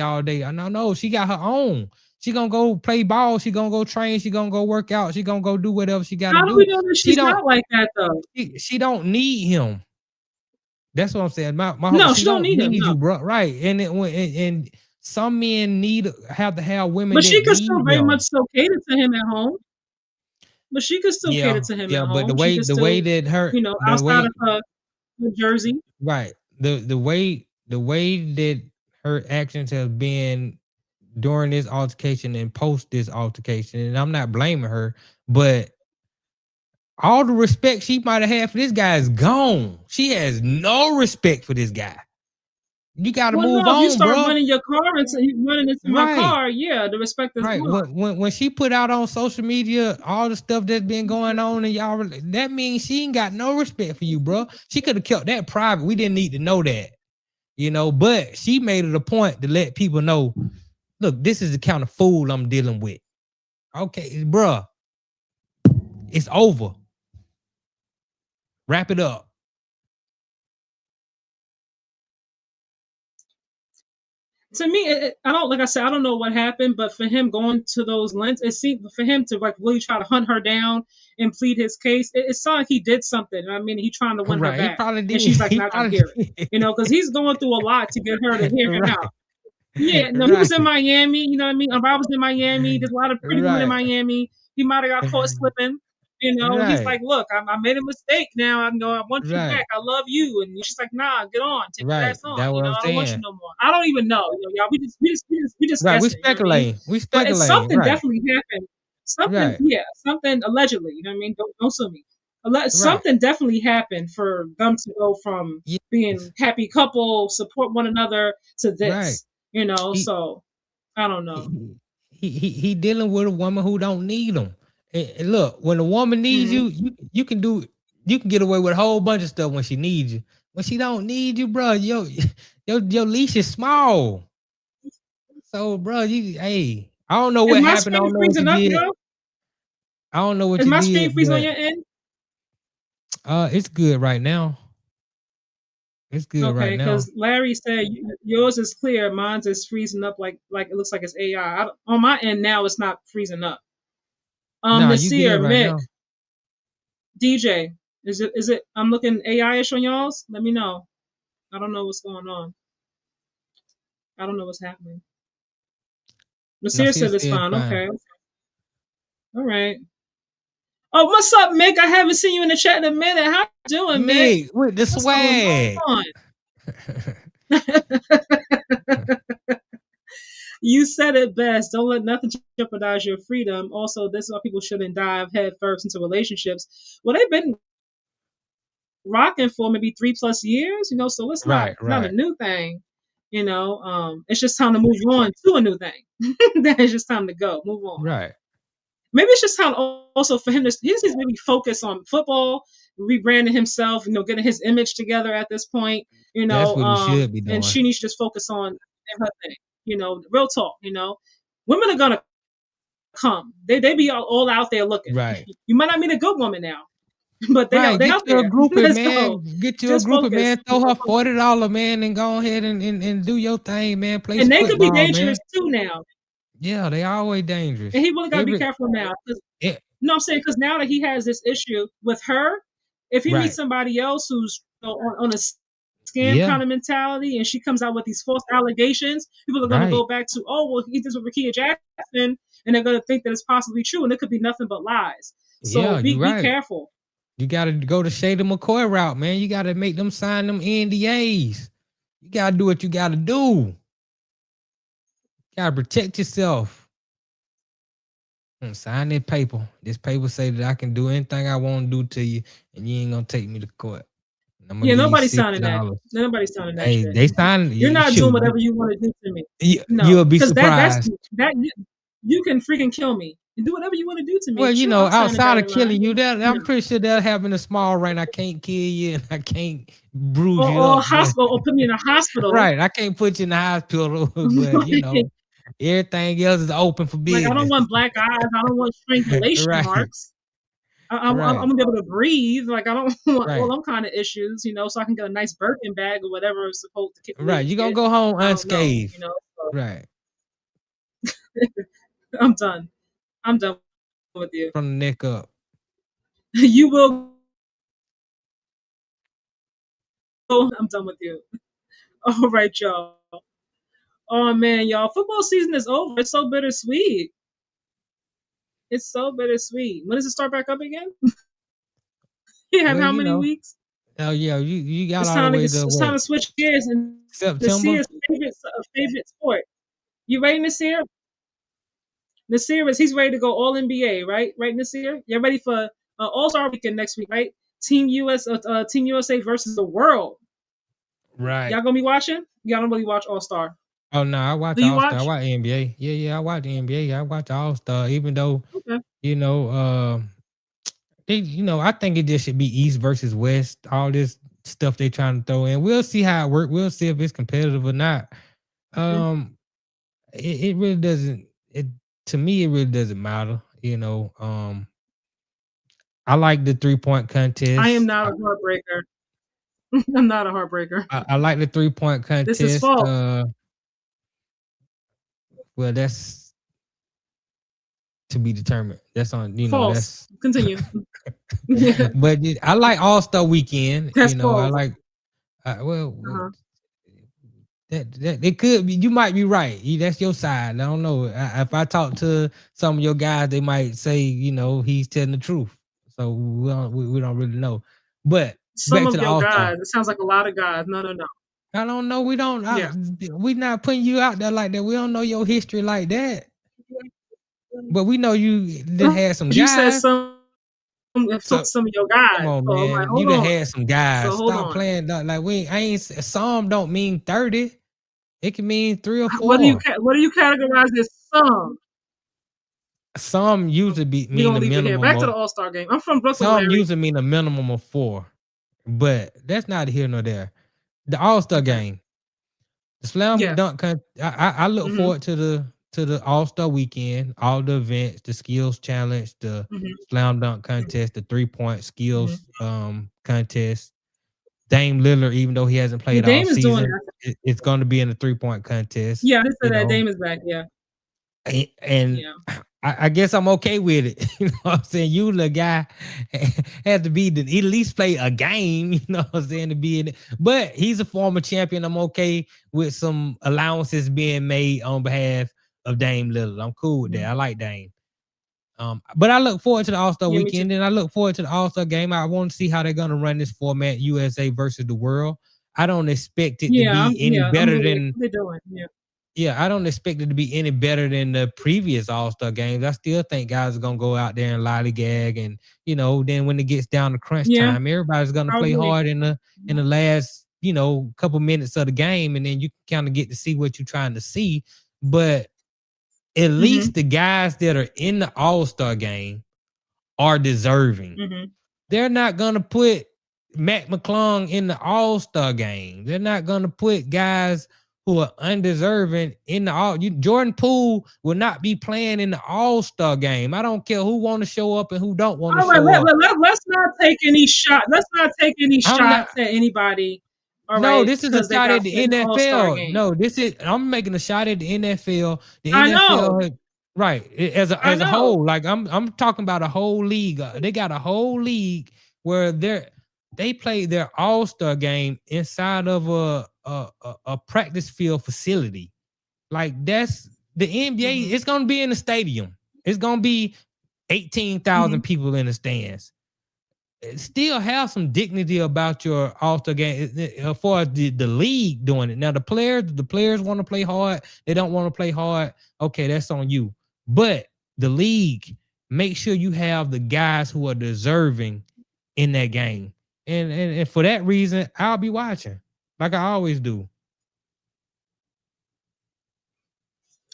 No, she got her own. She gonna go play ball. She gonna go train. She gonna go work out. She gonna go do whatever she gotta do. How do we know that she's not like that though? She don't need him. That's what I'm saying. No, she don't need him, you, bro. Right? And some men have to have women. But she could still very much so cater to him at home. But she could still cater to him at home. But the way that her, outside of her jersey. Right. The way that her actions have been during this altercation and post this altercation, and I'm not blaming her, but all the respect she might have had for this guy is gone. She has no respect for this guy. You got to move on, if you start bro. running your car running into my car, yeah, the respect is gone. When she put out on social media all the stuff that's been going on, and y'all, that means she ain't got no respect for you, bro. She could have kept that private. We didn't need to know that, but she made it a point to let people know, look, this is the kind of fool I'm dealing with. Okay, bro, it's over. Wrap it up. To me, I don't know what happened, but for him going to those lengths, it seemed for him to like really try to hunt her down and plead his case. It sounded like he did something. I mean, he's trying to win her back, and she's like not gonna hear it, because he's going through a lot to get her to hear him out. Yeah, no, he was in Miami. You know what I mean? I was in Miami. There's a lot of pretty women in Miami. He might have got caught slipping. He's like, look, I made a mistake. Now I want you back. I love you. And she's like, nah, get on, take your ass on. I don't want you no more. I don't even know. Y'all, we just right. Guessing, We speculate. We speculate. But something definitely happened. Something allegedly. You know what I mean? Don't sue me. Something definitely happened for them to go from being happy couple, support one another to this. So I don't know. He dealing with a woman who don't need him. And look, when a woman needs you can get away with a whole bunch of stuff when she needs you. When she don't need you, bro, your leash is small. So, bro, I don't know what happened. I don't know what you did. I don't know what you did. Is my screen freezing on your end? It's good right now. It's good right now. Because Larry said yours is clear, mine's is freezing up like it looks like it's AI. On my end now, it's not freezing up. Nasir, Mick, DJ, is it? I'm looking AI-ish on y'all's. Let me know. I don't know what's going on. I don't know what's happening. Nasir said it's fine. Okay. All right. Oh, what's up, Mick? I haven't seen you in the chat in a minute. How you doing, Mick? With the swag. You said it best. Don't let nothing jeopardize your freedom. Also, this is why people shouldn't dive head first into relationships. Well, they've been rocking for maybe 3+ years, so it's not a new thing. It's just time to move on to a new thing. That is just time to go, move on. Right. Maybe it's just time also for him to he just needs to maybe focus on football, rebranding himself, getting his image together at this point, That's what he should be doing. and she needs to just focus on her thing, real talk, women are gonna come. They be all out there looking. Right. You might not meet a good woman now, but they Right. they Get out you a there. groupie, Let's man. go. Get you Just a groupie, focus. man. Throw her $40, man, and go ahead and do your thing, man. Play And some they could be football, dangerous man. too now. Yeah, they always dangerous. And he really gotta be careful now. Yeah. No, I'm saying because now that he has this issue with her, if he Right. meets somebody else who's on a scam Yeah. kind of mentality, and she comes out with these false allegations, people are going to go back to, oh, well, he did this with Rickea Jackson, and they're going to think that it's possibly true, and it could be nothing but lies. So Yeah, be you're right. careful. You got to go the Shady McCoy route, man. You got to make them sign them NDAs. You got to do what you got to do. You got to protect yourself. Sign that paper. This paper say that I can do anything I want to do to you, and you ain't gonna take me to court. Yeah, nobody's signing that. Nobody's signing that. Hey, shit. they sign. You're not doing whatever you want to do to me. No, you'll be surprised. You can freaking kill me. You do whatever you want to do to me. Well, Sure, outside of killing you, I'm pretty sure they'll have in a small range. I can't kill you, and I can't bruise you. Or hospital, or put me in a hospital. Right, I can't put you in the hospital, but everything else is open for business. Like, I don't want black eyes. I don't want strangulation marks. I'm gonna be able to breathe. Like, I don't want all them kind of issues, so I can get a nice Birkin bag or whatever is supposed to. Right, you're gonna go home unscathed. So. Right. I'm done. I'm done with you. From the neck up. You will. I'm done with you. All right, y'all. Oh man, y'all, football season is over. It's so bittersweet. It's so bittersweet. When does it start back up again? You have how many weeks? Oh yeah, you got it's all time the way to, it's time to switch gears and September. Nasir's favorite sport. You ready, Nasir? Nasir he's ready to go all NBA, right? Right, Nasir? You're ready for All-Star weekend next week, right? Team USA versus the world. Right. Y'all gonna be watching? Y'all don't really watch All-Star. Oh no, I watch All-Star. I watch NBA. Yeah, I watch the NBA. I watch All-Star, even though I think it just should be East versus West. All this stuff they trying to throw in. We'll see how it works. We'll see if it's competitive or not. It really doesn't. To me, it really doesn't matter. I like the 3-point contest. I am not a heartbreaker. I'm not a heartbreaker. I like the 3-point contest. This is false. Well, that's to be determined. That's on, false. That's continue. But I like All-Star Weekend. That's false. I like. That it could be. You might be right. That's your side. I don't know. If I talk to some of your guys, they might say, he's telling the truth. So we don't really know. But some of your guys, it sounds like a lot of guys. No. I don't know. We don't. We not putting you out there like that. We don't know your history like that. But we know you done had some guys. You said some of your guys. Come on, man. Like, you done had some guys. So Stop playing like some don't mean 30. It can mean 3 or 4. What do you categorize as some? Some usually mean a minimum. Back to the All-Star game. I'm from Brooklyn. Some usually mean a minimum of 4. But that's not here nor there. The All-Star game. The slam dunk I look forward to the All-Star weekend, all the events, the skills challenge, the slam dunk contest, the 3-point skills contest. Dame Lillard, even though he hasn't played all season, it's going to be in the 3-point contest. Yeah, I said that Dame is back. Yeah, and I guess I'm okay with it. You know what I'm saying? You the guy has to be at least play a game. You know what I'm saying, to be in it. But he's a former champion. I'm okay with some allowances being made on behalf of Dame Lillard. I'm cool with that. I like Dame. But I look forward to the All-Star weekend, and I look forward to the All-Star game. I want to see how they're going to run this format, USA versus the world. I don't expect it to be any better than they're doing. I don't expect it to be any better than the previous All-Star games. I still think guys are going to go out there and lollygag, and then when it gets down to crunch time, everybody's going to play hard in the last couple minutes of the game, and then you kind of get to see what you're trying to see. But at least the guys that are in the All-Star game are deserving. They're not gonna put Matt McClung in the All-Star game. They're not gonna put guys who are undeserving in the Jordan Poole will not be playing in the All-Star game. I don't care who want to show up and who don't want to show up. Let's not take any shot. Let's not take any shots at anybody. No, this is a shot at the NFL. No, I'm making a shot at the NFL. The NFL, right? As a whole, like I'm talking about a whole league. They got a whole league where they play their All-Star game inside of a practice field facility. Like that's the NBA. It's gonna be in the stadium. It's gonna be 18,000 people in the stands. Still have some dignity about your All-Star game as far as the league doing it. Now the players want to play hard. They don't want to play hard. Okay, that's on you. But the league, make sure you have the guys who are deserving in that game. And for that reason, I'll be watching like I always do.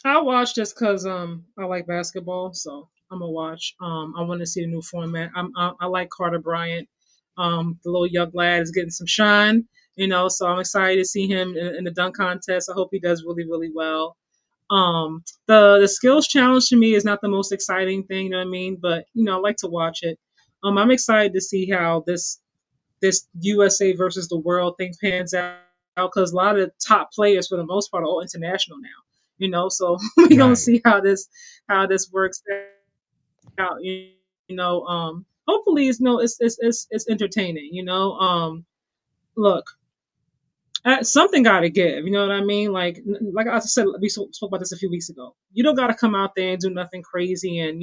I'll watch just because I like basketball, so I'm gonna watch. I want to see the new format. I like Carter Bryant. The little young lad is getting some shine, so I'm excited to see him in the dunk contest. I hope he does really, really well. The skills challenge to me is not the most exciting thing, you know what I mean? But I like to watch it. I'm excited to see how this USA versus the world thing pans out because a lot of the top players for the most part are all international now. So we're gonna see how this works out. Hopefully it's entertaining. Look, something got to give. You know what I mean? Like I said, we spoke about this a few weeks ago. You don't got to come out there and do nothing crazy and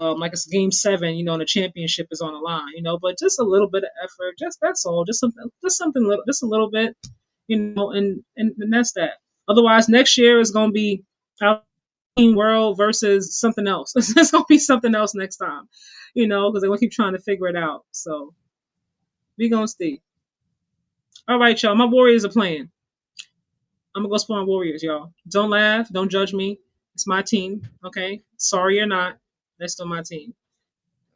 like it's game 7, and the championship is on the line, but just a little bit of effort, that's all, just a little bit, and that's that. Otherwise, next year is going to be our world versus something else. It's going to be something else next time, because they're going to keep trying to figure it out. So we going to see. All right, y'all, my Warriors are playing. I'm going to go support my Warriors, y'all. Don't laugh. Don't judge me. It's my team, okay? Sorry or not. That's still my team.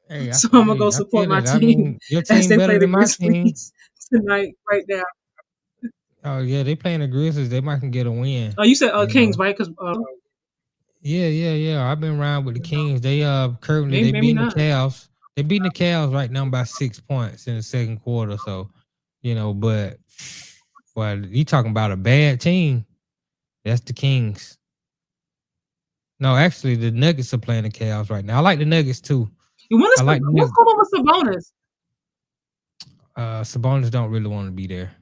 Hey, so I'm gonna go support my team as they play the Grizzlies tonight, right now. Oh yeah, they playing the Grizzlies. They might can get a win. Oh, you said Kings, right? Because yeah. I've been around with the Kings. They currently they beating the Cavs. They beating the Cavs right now by 6 points in the second quarter. So, but you talking about a bad team? That's the Kings. No, actually, the Nuggets are playing the Cavs right now. I like the Nuggets too. What's going on with Sabonis? Sabonis don't really want to be there.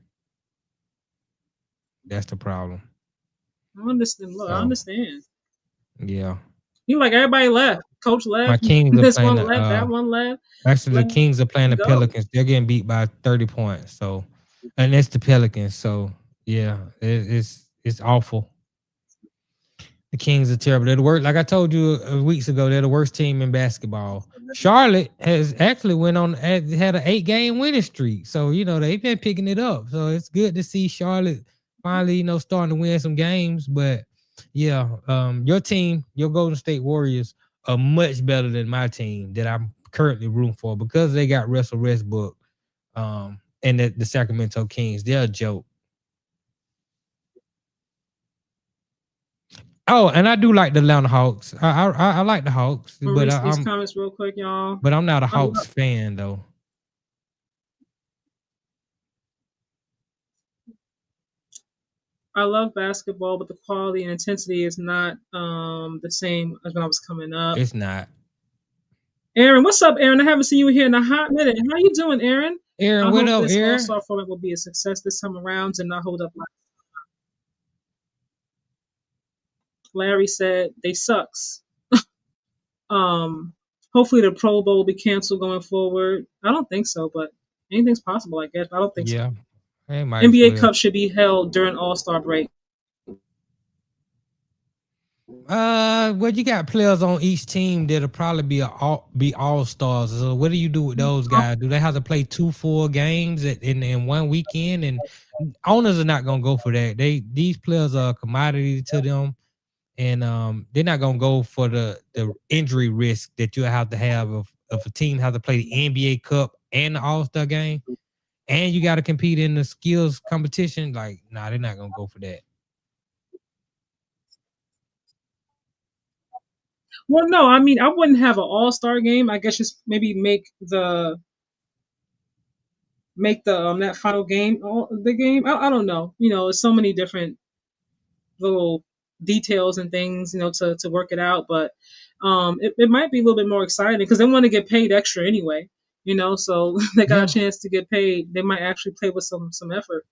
That's the problem. I understand. Look, I understand. Yeah. You like everybody left. Coach left. My Kings this are playing one left. That one left. Actually, the Kings are playing the Pelicans. They're getting beat by 30 points. So, and it's the Pelicans. So, yeah, it's awful. The Kings are terrible. They're the worst. Like I told you weeks ago, they're the worst team in basketball. Charlotte has actually had an 8-game winning streak. So, they've been picking it up. So it's good to see Charlotte finally, starting to win some games. But yeah, your team, your Golden State Warriors, are much better than my team that I'm currently rooting for because they got Russell Westbrook and the Sacramento Kings. They're a joke. Oh, and I do like the Atlanta Hawks. I like the Hawks, but these comments real quick, y'all. But I'm not a Hawks fan, though. I love basketball, but the quality and intensity is not the same as when I was coming up. It's not. Aaron, what's up, Aaron? I haven't seen you here in a hot minute. How you doing, Aaron? Aaron, what up, Aaron? All-Star format will be a success this time around and not hold up like Larry said, they sucks. Hopefully the Pro Bowl will be canceled going forward. I don't think so, but anything's possible, I guess. I don't think so. NBA Cup should be held during All-Star break. Well, you got players on each team that'll probably be all stars. So what do you do with those guys? Do they have to play 2 full games in one weekend? And owners are not gonna go for that. These players are a commodity to them, and they're not gonna go for the injury risk that you have to have if a team has to play the NBA Cup and the All-Star game, and you got to compete in the skills competition. Like, nah, they're not gonna go for that. Well, no, I mean, I wouldn't have an all-star game. I guess just maybe make the that final game the game. I don't know. There's so many different little details and things, to work it out. But it might be a little bit more exciting because they want to get paid extra anyway. So they got a chance to get paid. They might actually play with some effort.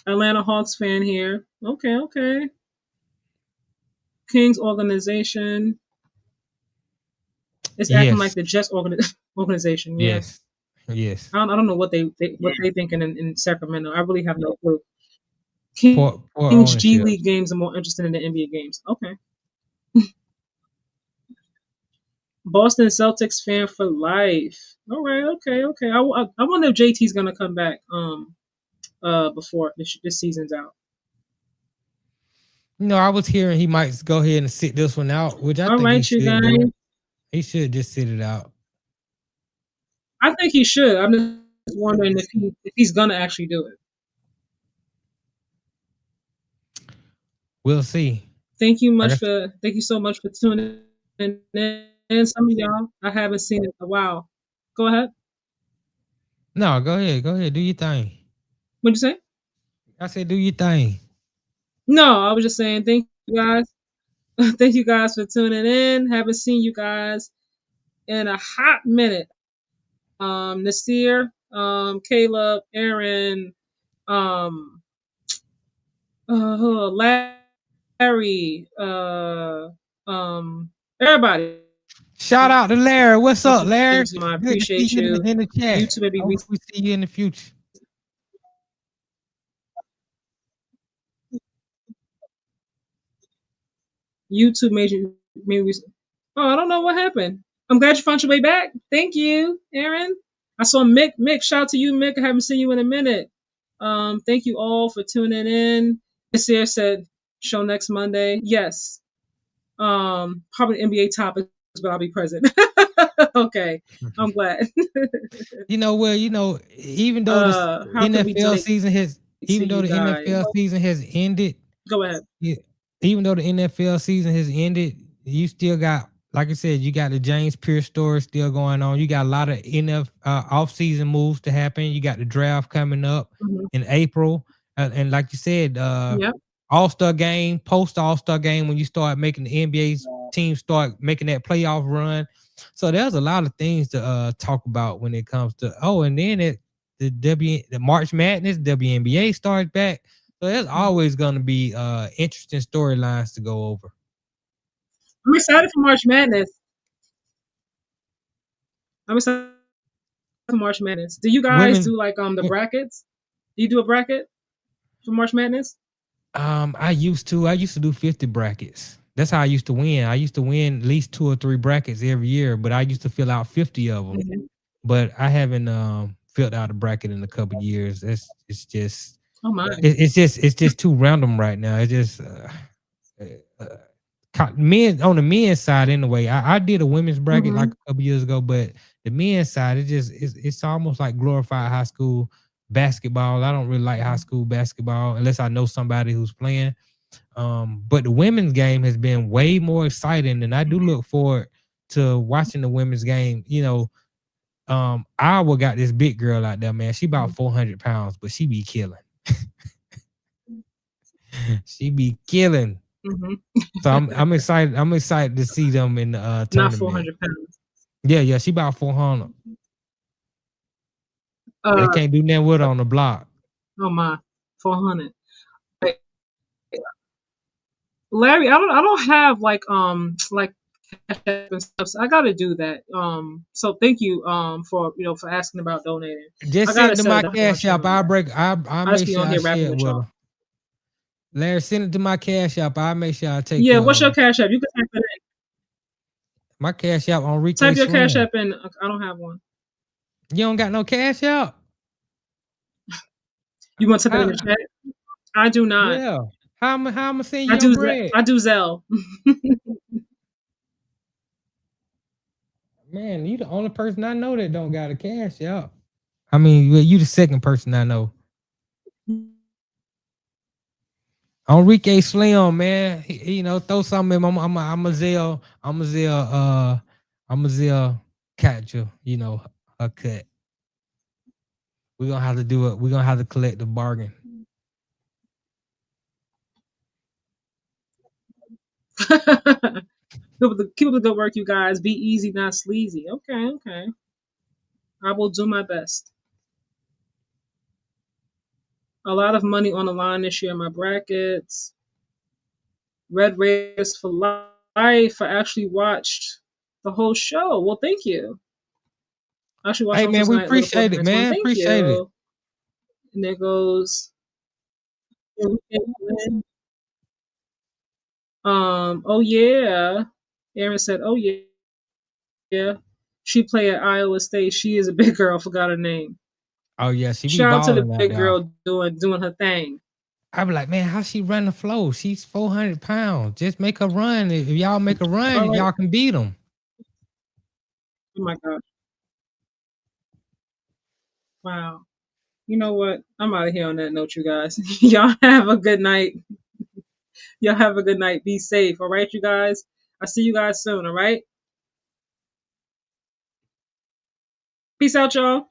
Atlanta Hawks fan here. Okay. Kings organization. It's acting like the Jets organization. Yeah. Yes. I don't know what they thinking in Sacramento. I really have no clue. Kings G League games are more interesting than the NBA games. Okay. Boston Celtics fan for life. All right. Okay. I wonder if JT's gonna come back before this season's out. I was hearing he might go ahead and sit this one out, which I think he should. You guys. He should just sit it out. I think he should. I'm just wondering if he's gonna actually do it. We'll see. Thank you so much for tuning in. And some of y'all, I haven't seen it in a while. Go ahead. No, go ahead. Do your thing. What'd you say? I said do your thing. No, I was just saying thank you guys. Thank you guys for tuning in. Haven't seen you guys in a hot minute. Nasir, Caleb, Aaron, Larry, everybody. Shout out to Larry. What's up, Larry? I appreciate you in the chat. YouTube, maybe we see you in the future. YouTube maybe. Oh, I don't know what happened. I'm glad you found your way back. Thank you, Aaron. I saw Mick. Shout out to you, Mick. I haven't seen you in a minute. Thank you all for tuning in. Nasir said show next Monday. Yes. Probably NBA topics, but I'll be present. Okay. I'm glad. Even though the NFL season has ended. Go ahead. Yeah. Even though the NFL season has ended, you still got, like I said, you got the James Pearce story still going on. You got a lot of off-season moves to happen. You got the draft coming up in April. And like you said, All-Star game, post-All-Star game, when you start making the NBA's team start making that playoff run. So there's a lot of things to talk about when it comes to, and then the March Madness, WNBA starts back. So there's always going to be interesting storylines to go over. I'm excited for March Madness. Do you guys do like the brackets? Do you do a bracket for March Madness? I used to do 50 brackets. That's how I used to win. I used to win at least 2 or 3 brackets every year, but I used to fill out 50 of them. Mm-hmm. But I haven't filled out a bracket in a couple of years. It's just it's just too random right now. It's just men on the men's side anyway. I did a women's bracket like a couple years ago, but the men's side it's almost like glorified high school basketball. I don't really like high school basketball unless I know somebody who's playing. But the women's game has been way more exciting, and I do look forward to watching the women's game. Iowa got this big girl out there, man. She about 400 pounds, but she be killing. She be killing. So I'm excited. I'm excited to see them in the tournament. Not 400 pounds. Yeah, she about 400. They can't do nothing with her on the block. Oh my, 400. Larry, I don't have like cash app and stuff. So I gotta do that. So thank you for asking about donating. Just send to my cash app. I'll make sure I share it with her. Larry, send it to my cash app. I'll make sure I take Yeah, care what's of your it. cash app? You can type it in. My cash app on Rickea Type your cash Slim. app in. I don't have one. You don't got no cash app? You want to type it in How, the chat? I do not. yeah. How I'ma send I you your do. bread? I do Zelle. Man, you the only person I know that don't got a cash app. I mean, you the second person I know. Enrique Slim, man, you know, throw something in. I'm a Zell catcher, you know, a cut. We're gonna have to do it. We're gonna have to collect the bargain. Keep up the good work, you guys. Be easy, not sleazy. Okay. I will do my best. A lot of money on the line this year in my brackets. Red Raiders for life. I actually watched the whole show. Well, thank you. I actually watched Hey all man, we tonight. Looking forward to appreciate the it, next one. man. Thank Appreciate it. you. And there goes. Oh yeah. Aaron said, "Oh yeah." She play at Iowa State. She is a big girl. Forgot her name. Oh yeah, she be Shout out to the balling out big there. girl doing her thing. I be like, man, how she run the flow? She's 400 pounds. Just make her run. If y'all make a run, All right. y'all can beat them. Oh my gosh. Wow. You know what? I'm out of here on that note, you guys. Y'all have a good night. Y'all have a good night. Be safe. All right, you guys. I'll see you guys soon. All right. Peace out, y'all.